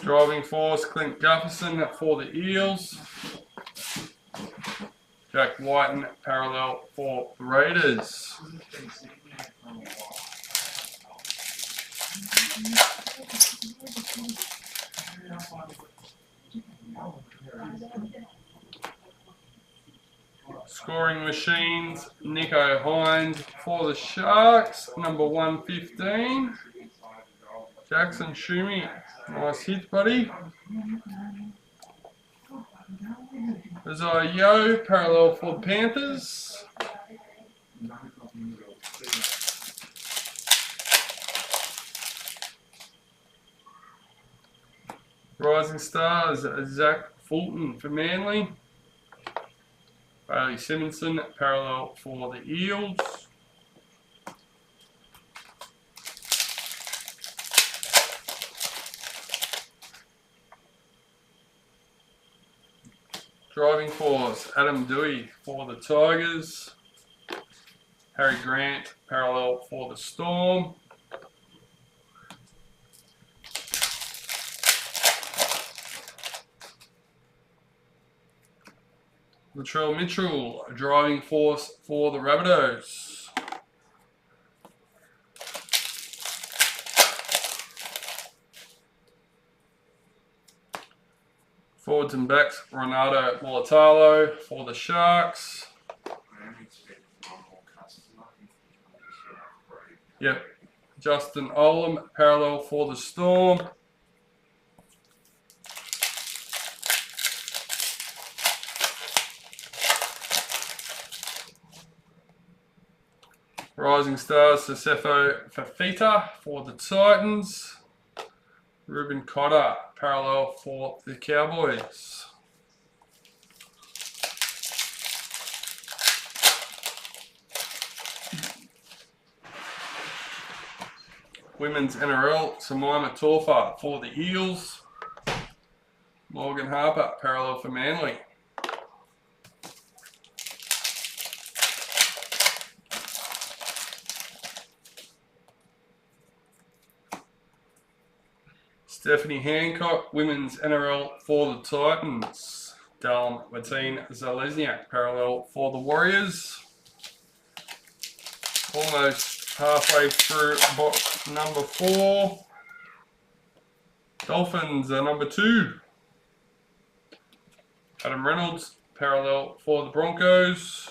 Driving force, Clint Gutherson for the Eels. Jack Whiten, parallel for the Raiders. Scoring machines, Nico Hines for the Sharks, number 115. Jackson Shumi, nice hit, buddy. Isaiah Yo, parallel for the Panthers. Rising Stars, Zach Fulton for Manly. Bailey Simonson, parallel for the Eels. Driving force, Adam Dewey for the Tigers. Harry Grant, parallel for the Storm. Latrell Mitchell, driving force for the Rabbitohs. Forwards and backs, Renato Mulatalo for the Sharks. Yep. Justin Olam, parallel for the Storm. Rising Stars, Sesefo Fafita for the Titans. Ruben Cotter, parallel for the Cowboys. Women's NRL, Samaima Torfa for the Eels. Morgan Harper, parallel for Manly. Stephanie Hancock, Women's NRL for the Titans. Dallin Martine Zalesniak, parallel for the Warriors. Almost halfway through box number 4. Dolphins are number 2. Adam Reynolds, parallel for the Broncos.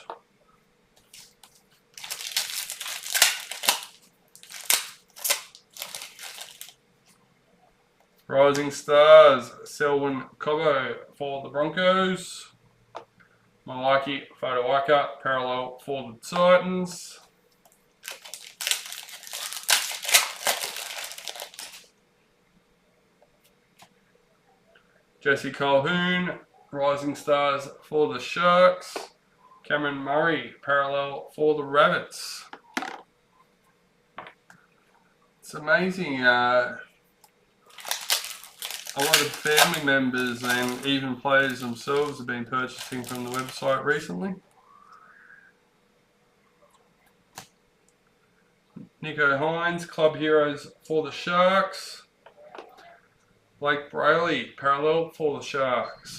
Rising Stars, Selwyn Cobbo for the Broncos. Malaki Fotuaika, parallel for the Titans. Jesse Colquhoun, Rising Stars for the Sharks. Cameron Murray, parallel for the Rabbits. It's amazing. A lot of family members and even players themselves have been purchasing from the website recently. Nico Hines, Club Heroes for the Sharks. Blake Brayley, parallel for the Sharks.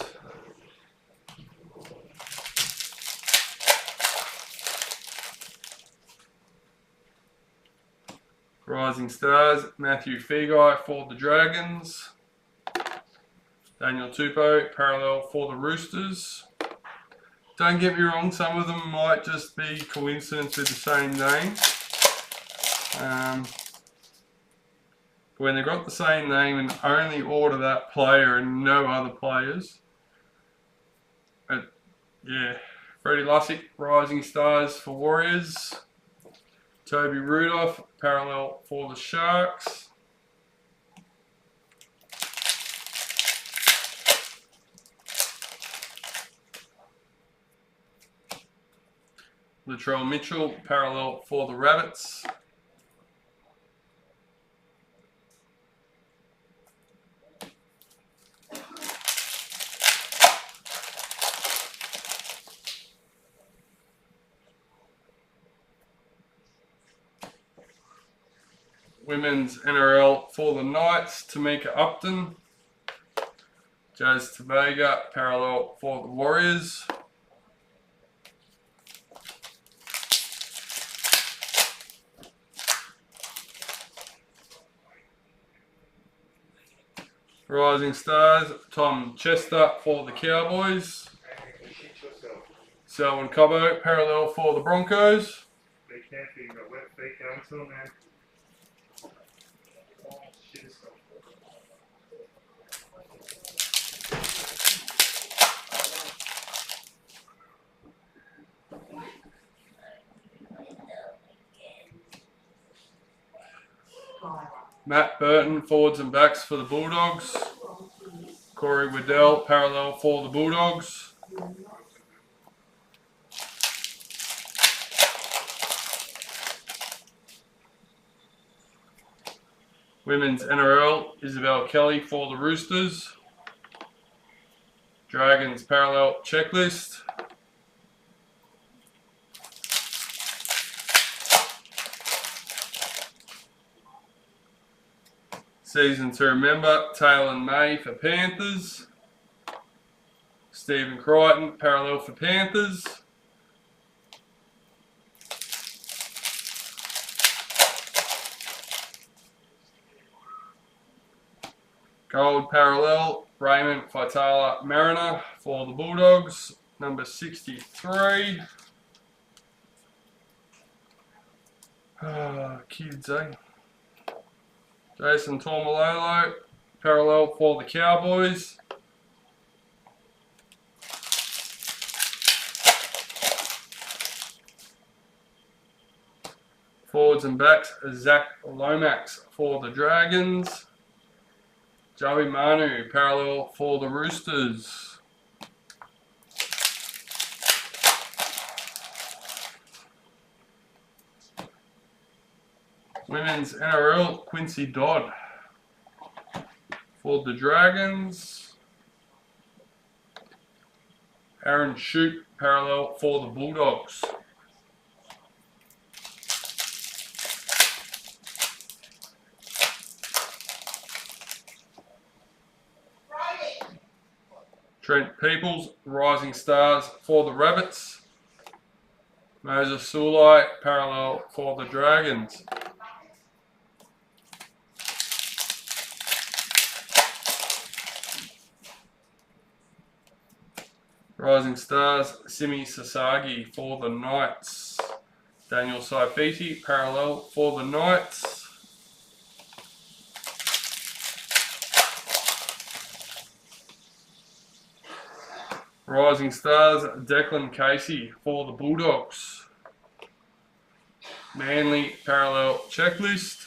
Rising Stars, Matthew Feagai for the Dragons. Daniel Tupou, parallel for the Roosters. Don't get me wrong, some of them might just be coincidence with the same name. When they've got the same name and only order that player and no other players. But yeah, Freddie Lussick, Rising Stars for Warriors. Toby Rudolph, parallel for the Sharks. Latrell Mitchell, parallel for the Rabbits. Women's NRL for the Knights, Tamika Upton. Jazz Tobaga, parallel for the Warriors. Rising Stars, Tom Chester for the Cowboys. Selwyn Cobbo, parallel for the Broncos. Be careful, you've got wet feet going till now. Matt Burton, forwards and backs for the Bulldogs. Corey Waddell, parallel for the Bulldogs. Women's NRL, Isabel Kelly for the Roosters. Dragons parallel checklist. Season to remember, Taylor May for Panthers. Stephen Crichton, parallel for Panthers. Gold parallel, Raymond Faitala Mariner for the Bulldogs, number 63. Kids, eh? Jason Tormalolo, parallel for the Cowboys. Forwards and backs, Zach Lomax for the Dragons. Joey Manu, parallel for the Roosters. Women's NRL, Quincy Dodd for the Dragons. Aaron Shute, parallel for the Bulldogs. Trent Peoples, Rising Stars for the Rabbits. Moses Sulai, parallel for the Dragons. Rising Stars, Simi Sasagi for the Knights. Daniel Saifiti, parallel for the Knights. Rising Stars, Declan Casey for the Bulldogs. Manly, parallel checklist.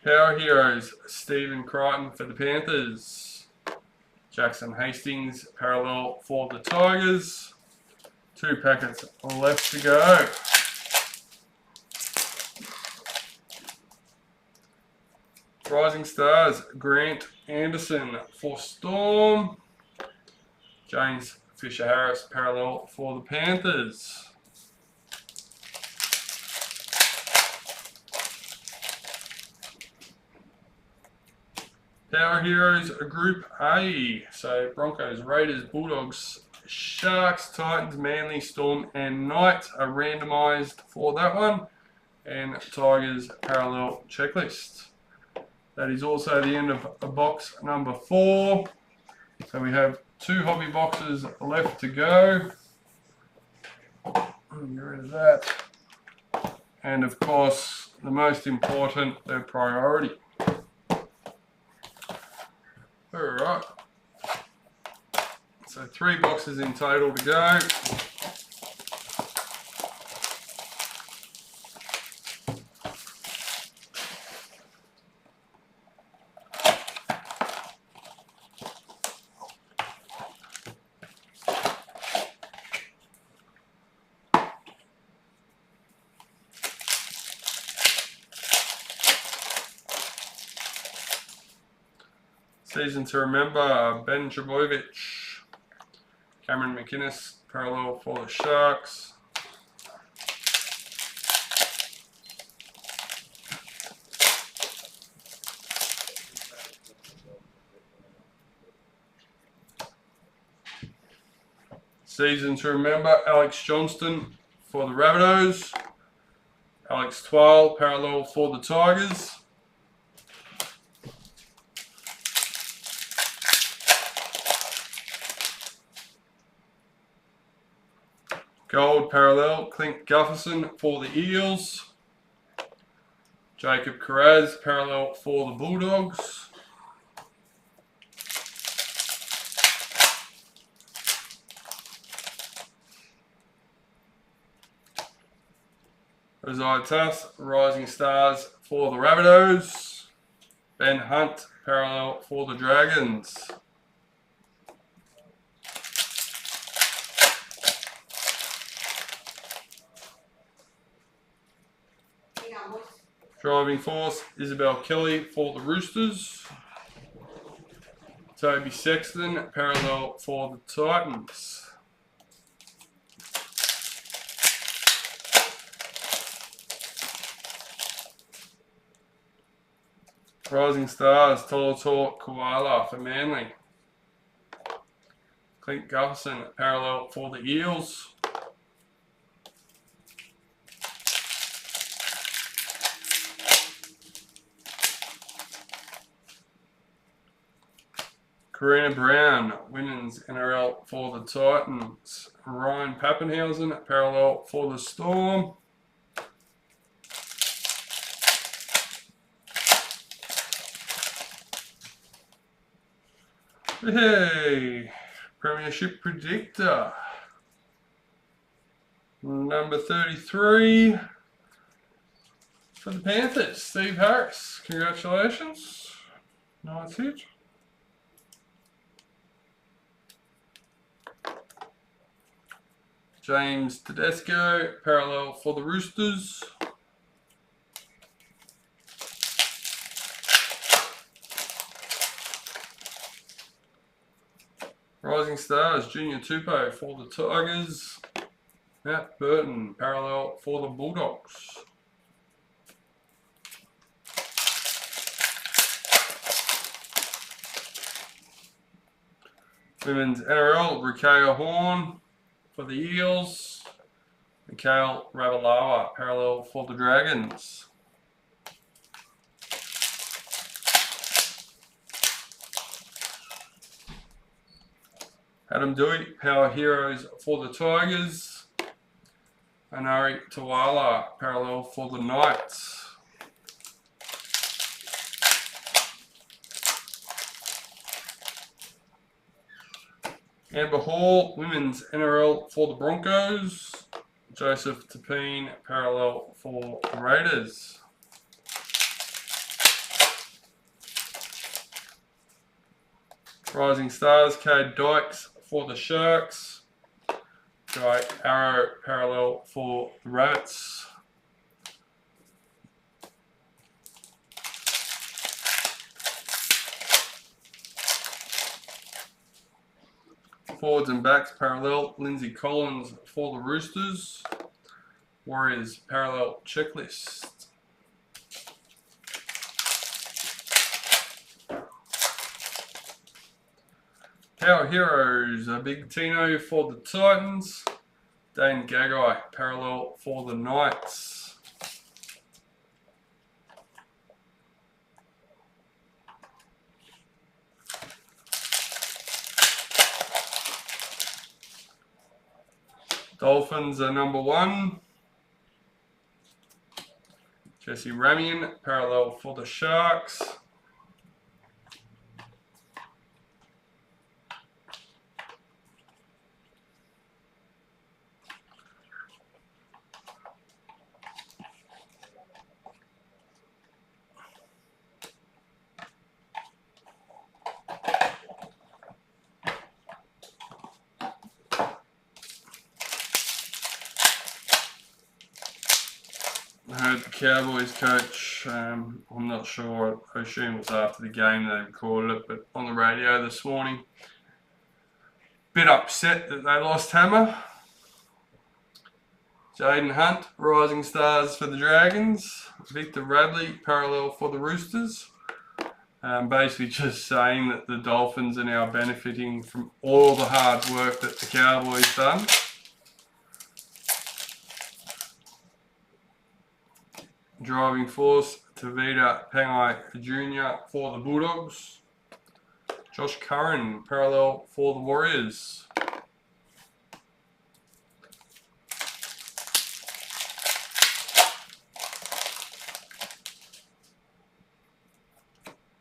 Power Heroes, Stephen Crichton for the Panthers. Jackson Hastings, parallel for the Tigers. 2 packets left to go. Rising Stars, Grant Anderson for Storm. James Fisher-Harris, parallel for the Panthers. Power Heroes, Group A. So Broncos, Raiders, Bulldogs, Sharks, Titans, Manly, Storm, and Knights are randomised for that one. And Tigers, parallel checklist. That is also the end of box number 4. So we have 2 hobby boxes left to go. Get rid of that. And of course, the most important, their priority. Alright. So 3 boxes in total to go. Season to remember, Ben Trbojevic, Cameron McInnes, parallel for the Sharks. Season to remember, Alex Johnston for the Rabbitohs. Alex Twal, parallel for the Tigers. Gold parallel, Clint Gufferson for the Eels. Jacob Carraz, parallel for the Bulldogs. Isaiah Tass, Rising Stars for the Rabbitohs. Ben Hunt, parallel for the Dragons. Driving Force, Isabel Kelly for the Roosters. Toby Sexton, parallel for the Titans. Rising Stars, Tolator Koala for Manly. Clint Gufferson, parallel for the Eels. Karina Brown, Women's NRL for the Titans. Ryan Pappenhausen, parallel for the Storm. Hey, Premiership Predictor. Number 33 for the Panthers, Steve Harris. Congratulations. Nice hit. James Tedesco, parallel for the Roosters. Rising Stars, Junior Tupou for the Tigers. Matt Burton, parallel for the Bulldogs. Women's NRL, Rikea Horn for the Eels. Mikhail Ravalawa, parallel for the Dragons. Adam Dewey, Power Heroes for the Tigers. Anari Tawala, parallel for the Knights. Amber Hall, Women's NRL for the Broncos. Joseph Tapine, parallel for the Raiders. Rising Stars, Cade Dykes for the Sharks. Guy Arrow, parallel for the Rabbits. Forwards and backs, parallel, Lindsay Collins for the Roosters. Warriors, parallel checklist. Power Heroes, Big Tino for the Titans. Dane Gagai, parallel for the Knights. Dolphins are number 1. Jesse Ramian, parallel for the Sharks. I heard the Cowboys coach, I'm not sure, I assume it was after the game they recorded it, but on the radio this morning, bit upset that they lost Hammer. Jaden Hunt, Rising Stars for the Dragons. Victor Radley, parallel for the Roosters. Basically just saying that the Dolphins are now benefiting from all the hard work that the Cowboys done. Driving force, Tavita Pangai Jr. for the Bulldogs. Josh Curran, parallel for the Warriors.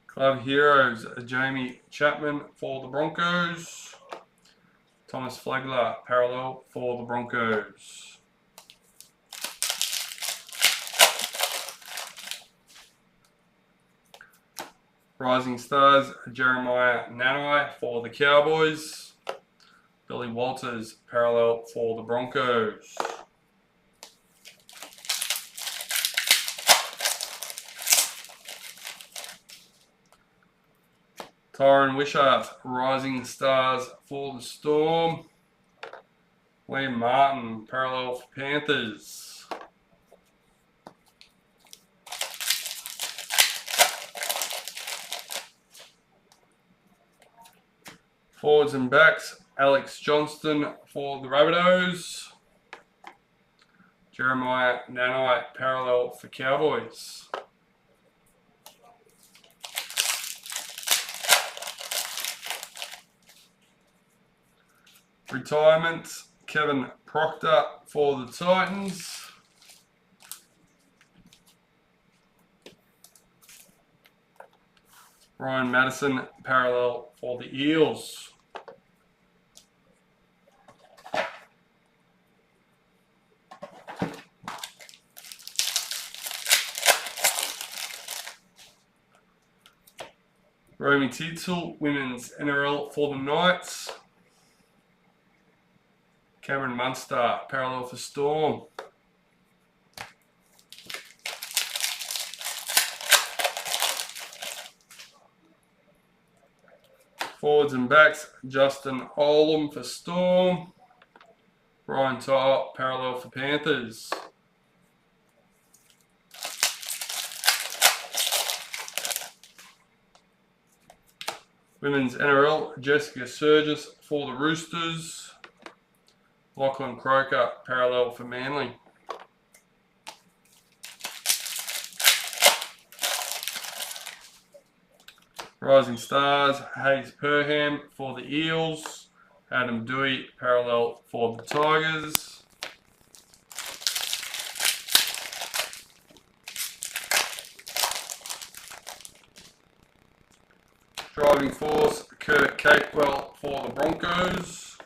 Club Heroes, Jamie Chapman for the Broncos. Thomas Flagler, parallel for the Broncos. Rising Stars, Jeremiah Nanai for the Cowboys. Billy Walters, parallel for the Broncos. Tyron Wishart, Rising Stars for the Storm. Liam Martin, parallel for Panthers. Forwards and backs, Alex Johnston for the Rabbitohs. Jeremiah Nanai, parallel for Cowboys. Retirement, Kevin Proctor for the Titans. Ryan Madison, parallel for the Eels. Romy Titzel, Women's NRL for the Knights. Cameron Munster, parallel for Storm. Forwards and backs, Justin Olam for Storm. Brian Tyler, parallel for Panthers. Women's NRL, Jessica Surgis for the Roosters. Lachlan Croker, parallel for Manly. Rising Stars, Hayes Perham for the Eels. Adam Dewey, parallel for the Tigers. Driving force, Kurt Capewell for the Broncos.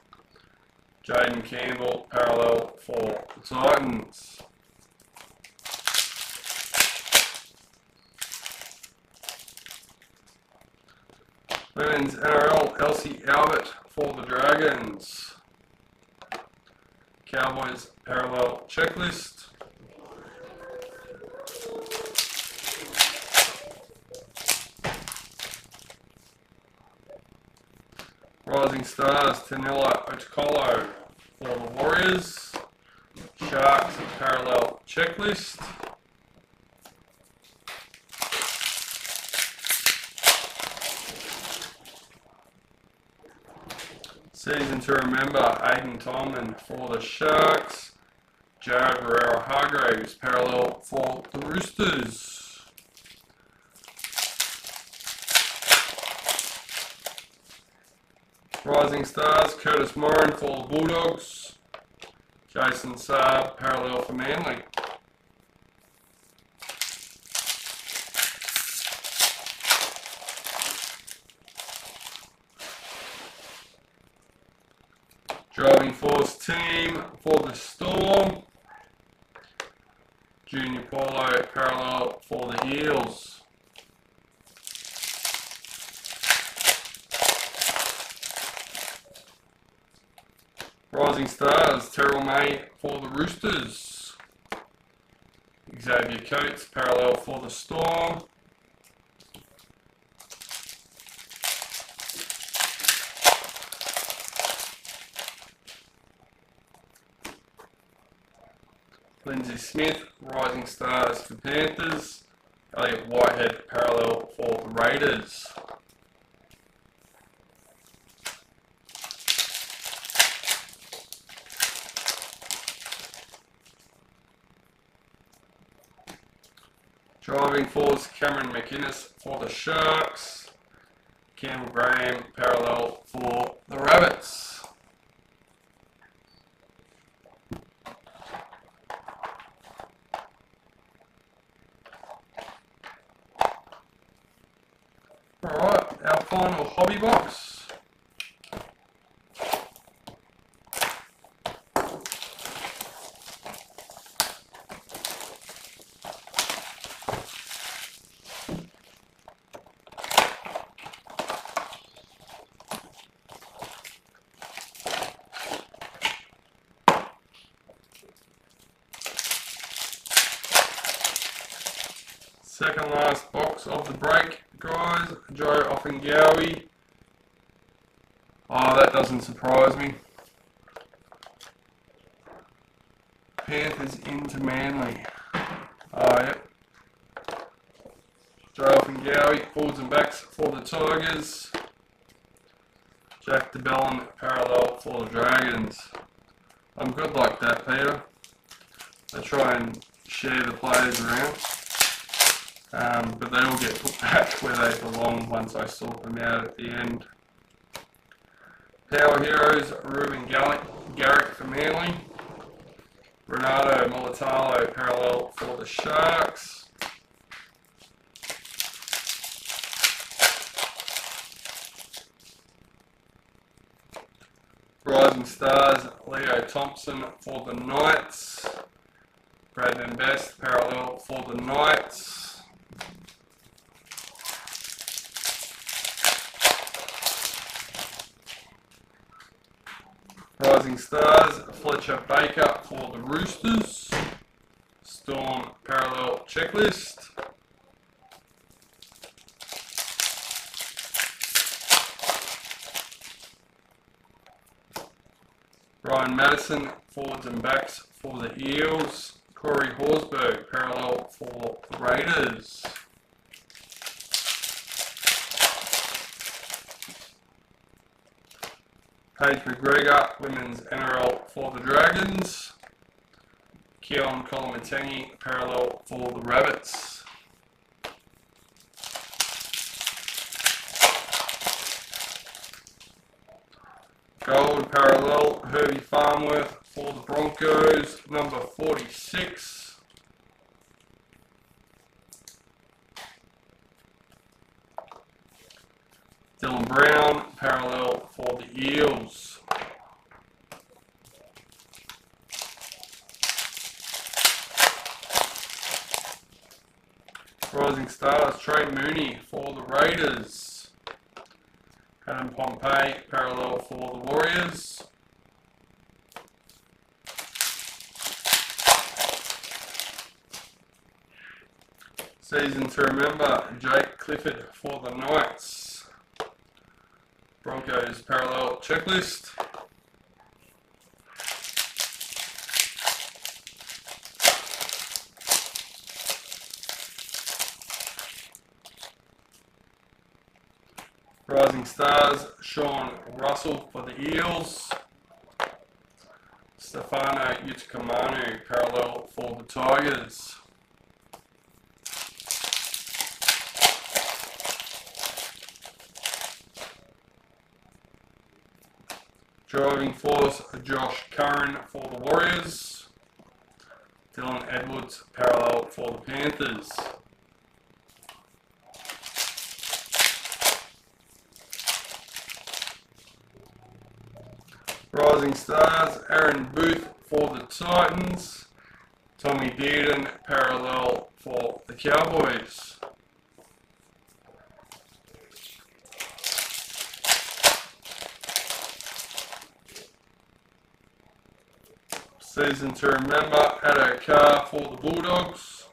Jaden Campbell, parallel for the Titans. Women's NRL, Elsie Albert for the Dragons. Cowboys, parallel checklist. Rising Stars, Tanilla Otukolo for the Warriors. Sharks, parallel checklist. Season to remember, Aiden Tolman for the Sharks. Jared Guerrero-Hargraves, parallel for the Roosters. Rising Stars, Curtis Moran for the Bulldogs. Jason Saab, parallel for Manly. Driving force team for the Storm. Junior Paulo, parallel for the Eels. Rising Stars, Terrell May for the Roosters. Xavier Coates, parallel for the Storm. Lindsay Smith, Rising Stars for Panthers. Elliot Whitehead, parallel for the Raiders. Driving force, Cameron McInnes for the Sharks. Campbell Graham, parallel for the Rabbits. Alright, our final hobby box. Second last box of the break, guys. Joe Offengawi. Oh, that doesn't surprise me. Panthers into Manly. Oh, yep. Joe Offengawi, forwards and backs for the Tigers. Jack DeBellin, parallel for the Dragons. I'm good like that, Peter. I try and share the players around. But they all get put back where they belong once I sort them out at the end. Power Heroes, Ruben Garrick for Manly. Renato Molitalo, parallel for the Sharks. Rising Stars, Leo Thompson for the Knights. Bradman Best, parallel for the Knights. Rising Stars, Fletcher Baker for the Roosters. Storm, parallel checklist. Ryan Madison, forwards and backs for the Eels. Corey Horsburgh, parallel for the Raiders. Paige McGregor, women's NRL for the Dragons. Keon Kolomatangi, parallel for the Rabbits. Gold parallel, Herbie Farmworth for the Broncos, number 46. Dylan Brown, parallel for the Eels. Rising Stars, Trey Mooney for the Raiders. Adam Pompey, parallel for the Warriors. Season to remember, Jake Clifford for the Knights. Broncos parallel checklist. Rising Stars, Sean Russell for the Eels. Stefano Utikamanu, parallel for the Tigers. Driving Force, Josh Curran for the Warriors. Dylan Edwards, parallel for the Panthers. Rising Stars, Aaron Booth for the Titans. Tommy Dearden, parallel for the Cowboys. Season to remember, Addo Carr for the Bulldogs.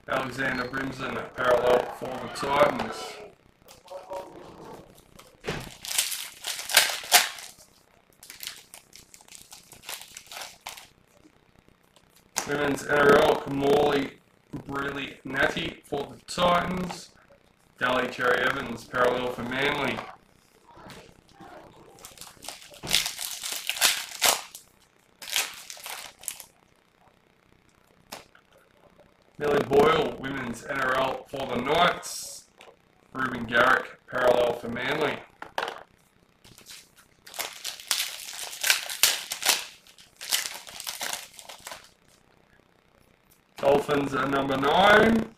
Alexander Brimson, parallel for the Titans. Women's NRL, Kamali Brealey Natty for the Titans. Dally Cherry Evans, parallel for Manly. Millie Boyle, Women's NRL for the Knights. Ruben Garrick, parallel for Manly. Dolphins are number 9.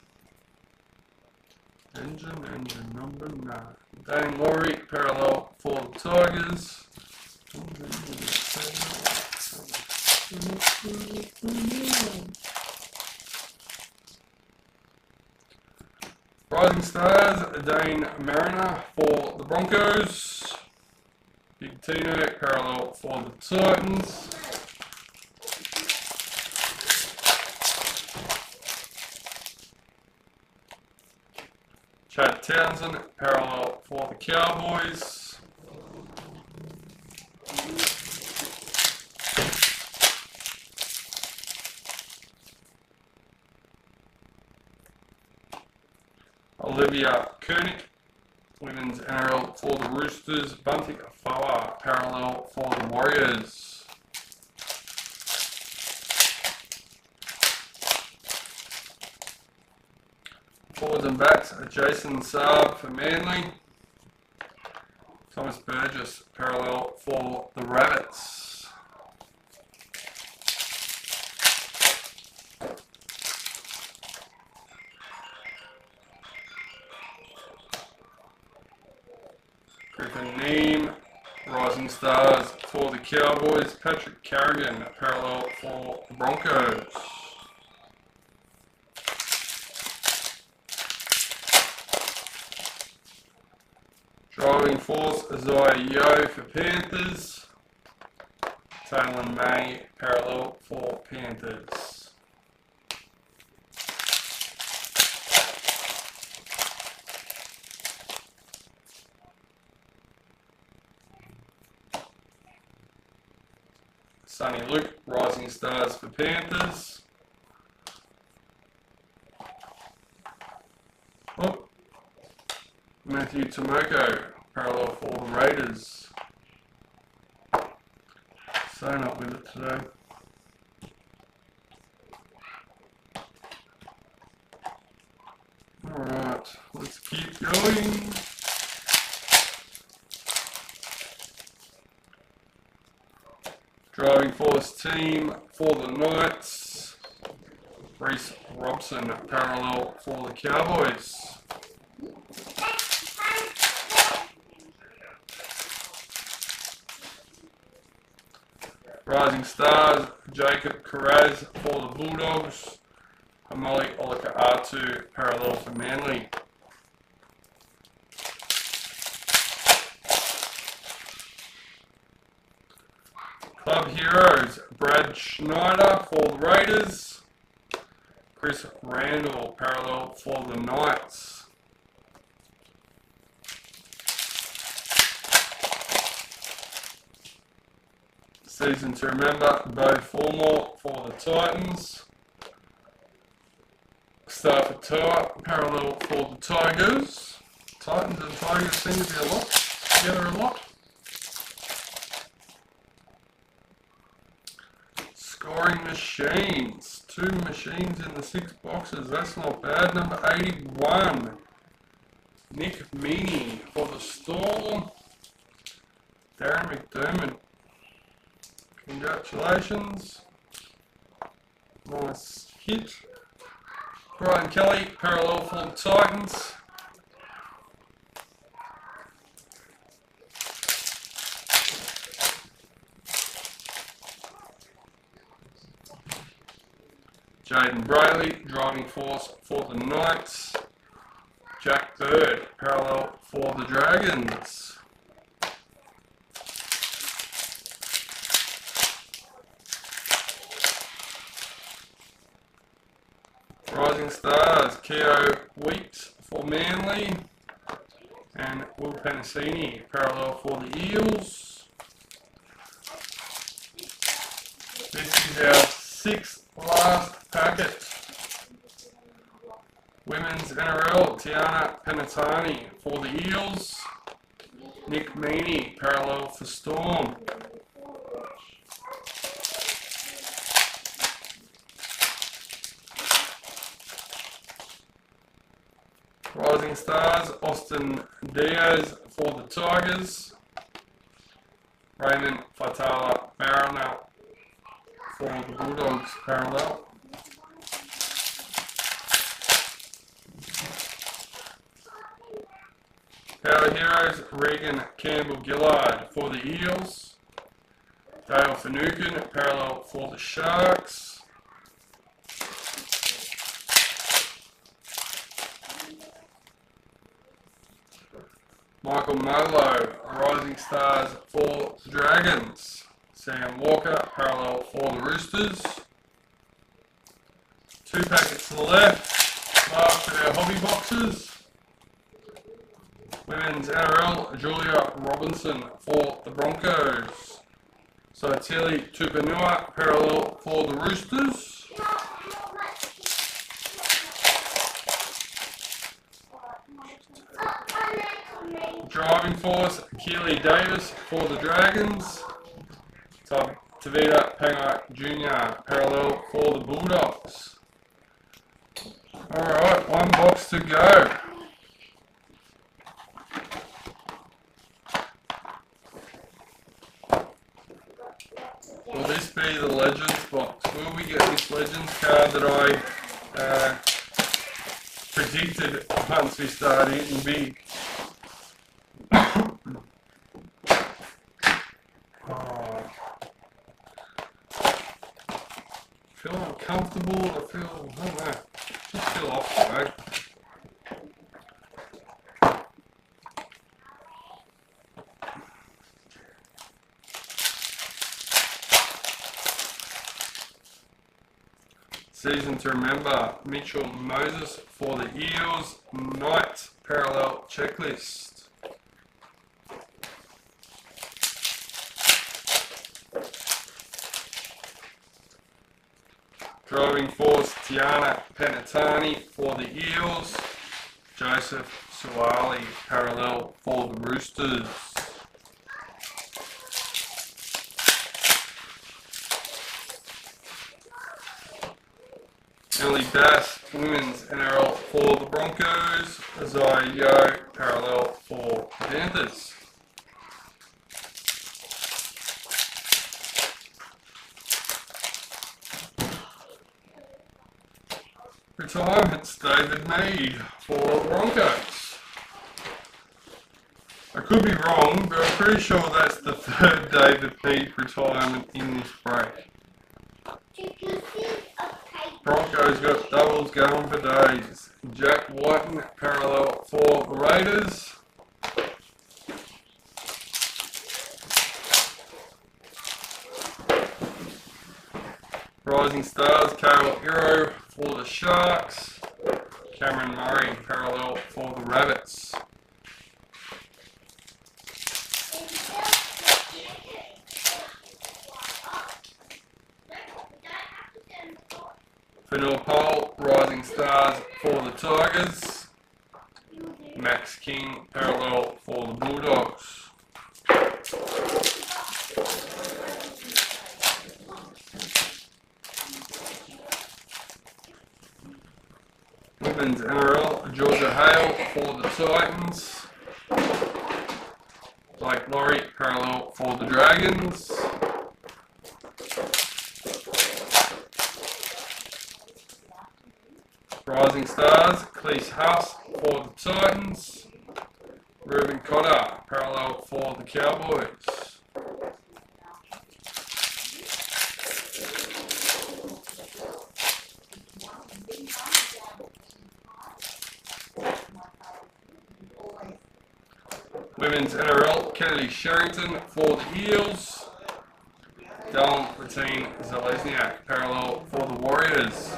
Engine number 9. Dane Laurie, parallel for the Tigers. Rising Stars, Dane Mariner for the Broncos. Big Tino, parallel for the Titans. Chad Townsend, parallel for the Cowboys. Olivia Koenig, Women's NRL for the Roosters. Bunty Afoa, parallel for the Warriors. Forwards and backs, Jason Saab for Manly. Thomas Burgess, parallel for the Rabbits. Griffin Neem, Rising Stars for the Cowboys. Patrick Carrigan, parallel for the Broncos. Driving Force, Isaiah Yeo for Panthers. Taylor May, parallel for Panthers. Sonny Luke, Rising Stars for Panthers. Oh. Matthew Tomoko, parallel for the Raiders. Staying up with it today. Alright, let's keep going. Driving force team for the Knights. Reese Robson, parallel for the Cowboys. Rising Stars, Jacob Carraz for the Bulldogs. Amali Olaka-Atu, parallel for Manly. Club Heroes, Brad Schneider for the Raiders. Chris Randall, parallel for the Knights. Season to remember, Bo Formore for the Titans. Stafford Tower, parallel for the Tigers. Titans and Tigers seem to be together a lot. Scoring machines. 2 machines in the 6 boxes. That's not bad. Number 81. Nick Meaney for the Storm. Darren McDermott. Congratulations. Nice hit. Brian Kelly, parallel for the Titans. Jaden Brayley, driving force for the Knights. Jack Bird, parallel for the Dragons. Rising Stars, Keo Weeks for Manly. And Will Penasini, parallel for the Eels. This is our 6th last packet. Women's NRL, Tiana Penatani for the Eels. Nick Meaney, parallel for Storm. Rising Stars, Austin Diaz for the Tigers. Raymond Fatala Barona for the Bulldogs, parallel. Power Heroes, Regan Campbell-Gillard for the Eels. Dale Finucane, parallel for the Sharks. Michael Molo, Rising Stars for the Dragons. Sam Walker, parallel for the Roosters. 2 packets to the left. Last of our hobby boxes. Women's NRL, Julia Robinson for the Broncos. So Tilly Tupanua, parallel for the Roosters. Driving force, Keely Davis for the Dragons. Tavita Pangai Jr. parallel for the Bulldogs. Alright, 1 box to go. Will this be the Legends box? Will we get this Legends card that I predicted once we started hitting big? I feel uncomfortable, I don't know, just feel off today. Season to remember, Mitchell Moses for the Eels, Knights parallel checklist. Driving force, Tiana Penatani for the Eels. Joseph Suwali, parallel for the Roosters. Ellie Bass, Women's NRL for the Broncos. Isaiah Yo, parallel for the Panthers. retirements, David Mead for Broncos. I could be wrong, but I'm pretty sure that's the third David Mead retirement in this break. Broncos got doubles going for days. Jack Whiten parallel for the Raiders. Rising Stars, Kale Hero for the Sharks. Cameron Murray parallel for the Rabbits. Fanua Pole, Rising Stars for the Tigers. Max King parallel for the Bulldogs. Women's NRL, Georgia Hale for the Titans. Blake Laurie parallel for the Dragons. Rising Stars, Cleese Huss for the Titans. Reuben Cotter parallel for the Cowboys. Women's NRL, Kennedy Sherrington for the Eels. Dylan Zalesniak parallel for the Warriors.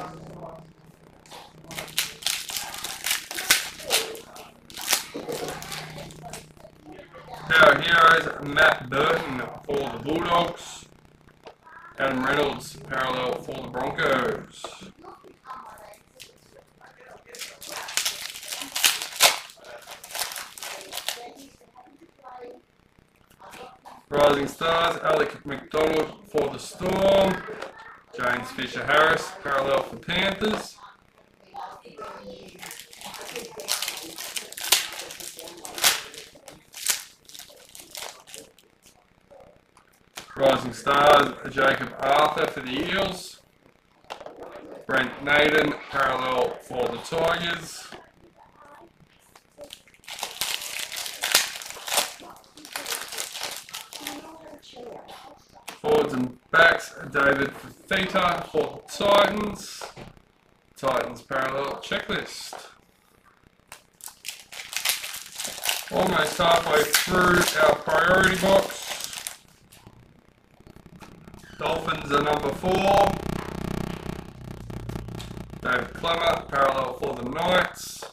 Power Heroes, Matt Burton for the Bulldogs. Adam Reynolds parallel for the Broncos. Rising Stars, Alec McDonald for the Storm. James Fisher-Harris parallel for Panthers. Rising Stars, Jacob Arthur for the Eels. Brent Naden parallel for the Tigers. Forwards and backs, David Fafita for the Titans. Titans parallel checklist. Almost halfway through our priority box. Dolphins are number 4. David Clemmer parallel for the Knights.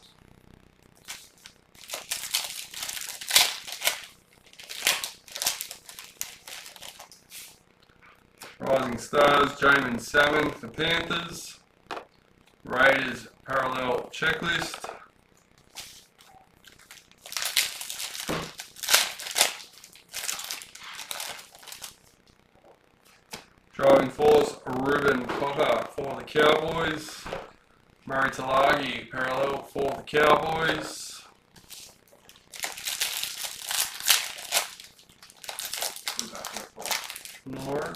Rising Stars, Jamin Salmon for Panthers. Raiders parallel checklist. Driving force, Reuben Cotter for the Cowboys. Murray Talagi parallel for the Cowboys. More.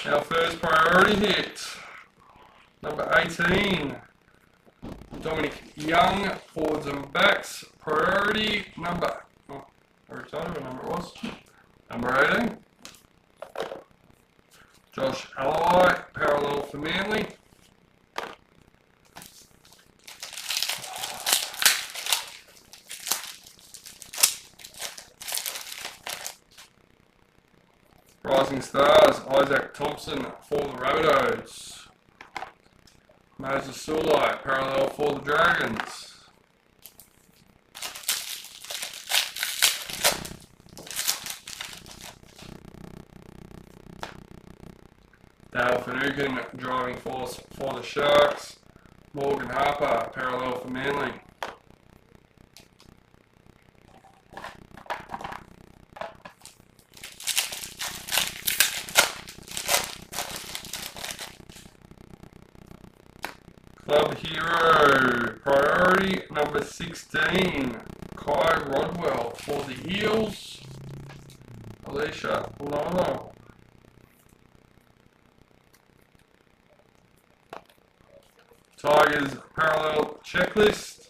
Our first priority hit, number 18, Dominic Young, forwards and backs, priority number, I already told you what number it was, number 18. Josh Alloy, parallel for Manly. Rising Stars, Isaac Thompson for the Rabbitohs. Moses Sulai, parallel for the Dragons. Dale Finucane, driving force for the Sharks. Morgan Harper, parallel for Manly. Club Hero, priority number 16, Kai Rodwell for the Eels. Alicia Lolo. Tigers parallel checklist.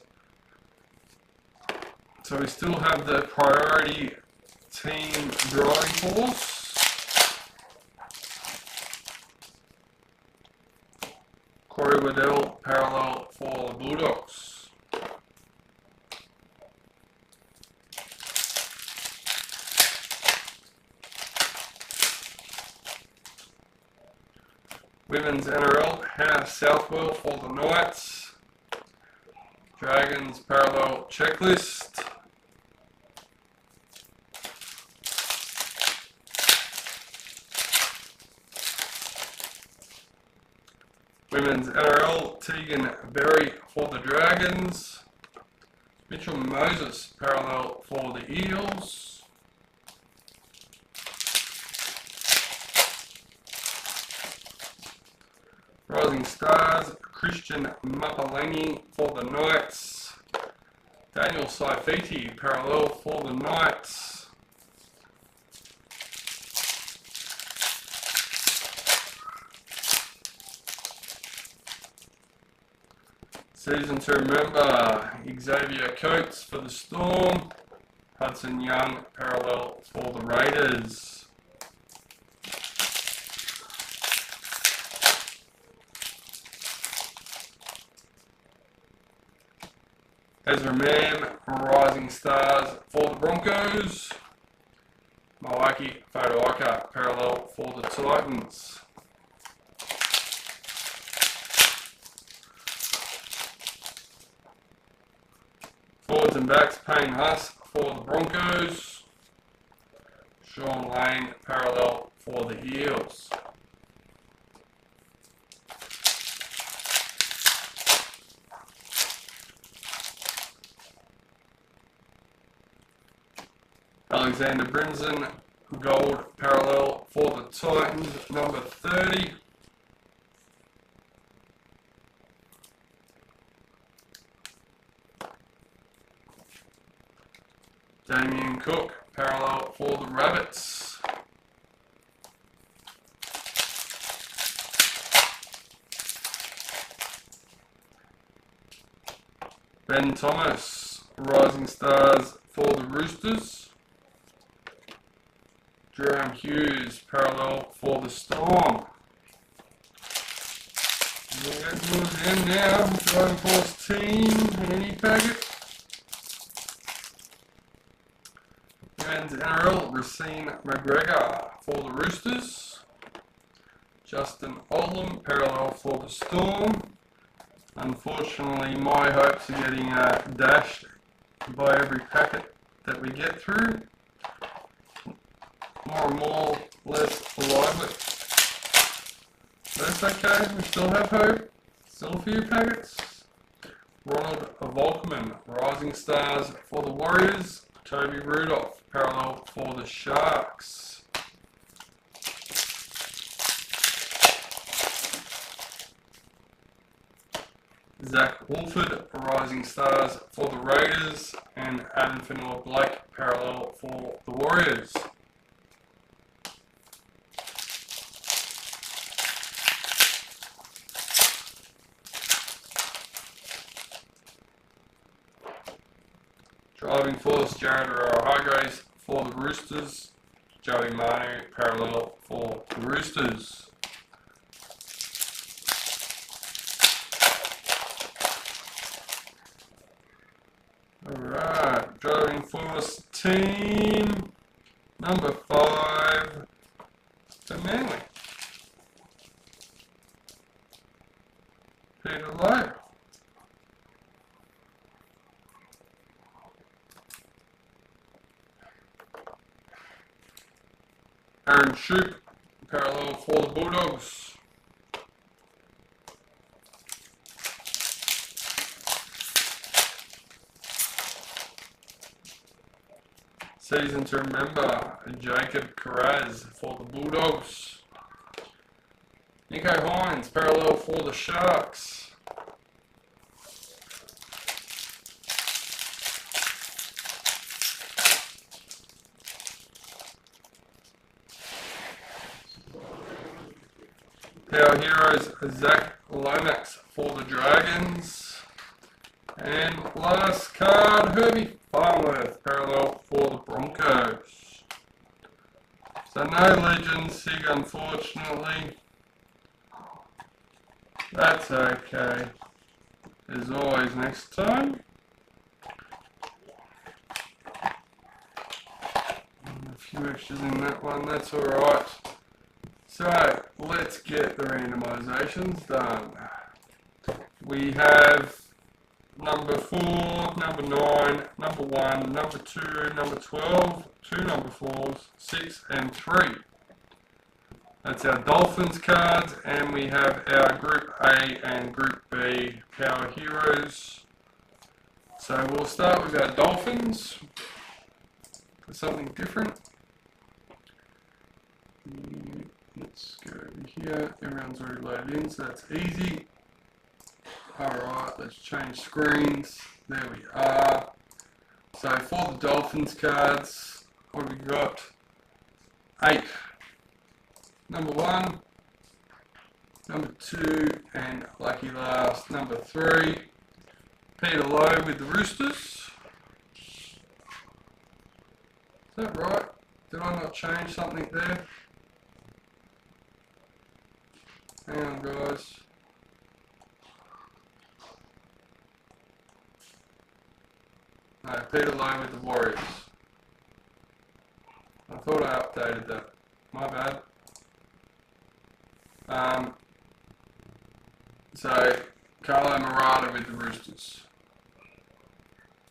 So we still have the priority team driving force. Corey Waddell parallel for the Bulldogs. Women's NRL, Hannah Southwell for the Knights. Dragons parallel checklist. Women's NRL, Tegan Berry for the Dragons. Mitchell Moses parallel for the Eels. Rising Stars, Christian Mapalangi for the Knights. Daniel Saifiti parallel for the Knights. Season to remember, Xavier Coates for the Storm. Hudson Young parallel for the Raiders. Ezra Mann, Rising Stars for the Broncos. Mawaki Fodoaka parallel for the Titans. Forwards and backs, Payne Huss for the Broncos. Sean Lane parallel for the Eels. Alexander Brimson, gold parallel for the Titans, number 30. Damien Cook, parallel for the Rabbits. Ben Thomas, Rising Stars for the Roosters. Jerome Hughes, parallel for the Storm. We'll get towards the end now. Driving Force team, any packet. Men's NRL, Racine McGregor for the Roosters. Justin Oldham, parallel for the Storm. Unfortunately, my hopes are getting dashed by every packet that we get through. More and more, less lively. But it's okay, we still have hope. Still a few packets. Ronald Volkman, Rising Stars for the Warriors. Toby Rudolph, parallel for the Sharks. Zach Wolford, Rising Stars for the Raiders. And Adam Finor-Blake, parallel for the Warriors. Driving Force, Jared Hargraves for the Roosters. Joey Manu, parallel for the Roosters. Alright, Driving Force team number 5 for Manly. Peter Lowe. Aaron Shoup, parallel for the Bulldogs. Season to remember, Jacob Carraz for the Bulldogs. Nico Hines, parallel for the Sharks. Our heroes, Zach Lomax for the Dragons. And last card, Herbie Farnworth, parallel for the Broncos. So no Legends Sig, unfortunately. That's okay. There's always next time. A few extras in that one, that's alright. So, let's get the randomisations done. We have number 4, number 9, number 1, number 2, number 12, 2 number 4s, 6 and 3. That's our Dolphins cards, and we have our Group A and Group B Power Heroes. So we'll start with our Dolphins for something different. Let's go over here. Everyone's already loaded in, so that's easy. Alright, let's change screens. There we are. So for the Dolphins cards, what have we got? 8. Number 1, number 2, and lucky last, number 3. Peter Lowe with the Roosters. Is that right? Did I not change something there? Hang on, guys. No, Peter Lowe with the Warriors. I thought I updated that. My bad. So, Carlo Murata with the Roosters.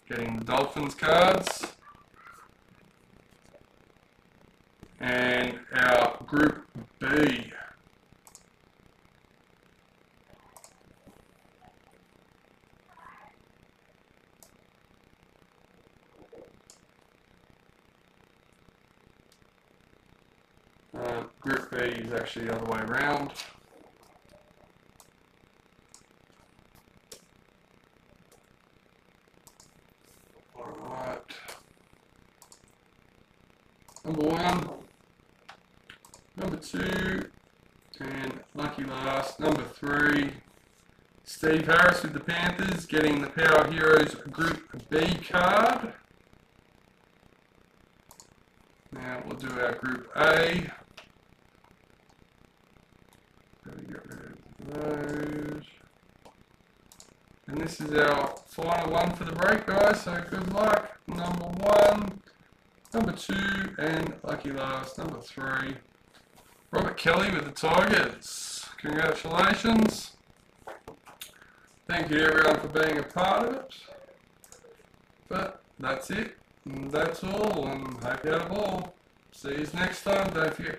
Getting the Dolphins cards. And our Group B. Group B is actually the other way around. Alright. Number 1, number 2, and lucky last, number 3. Steve Harris with the Panthers, getting the Power Heroes Group B card. Now we'll do our Group A. Get rid of those. And this is our final one for the break, guys, so good luck. Number 1, number 2, and lucky last, number 3. Robert Kelly with the Tigers. Congratulations. Thank you to everyone for being a part of it. But that's it. And that's all, and hope you had a ball. See you next time. Don't forget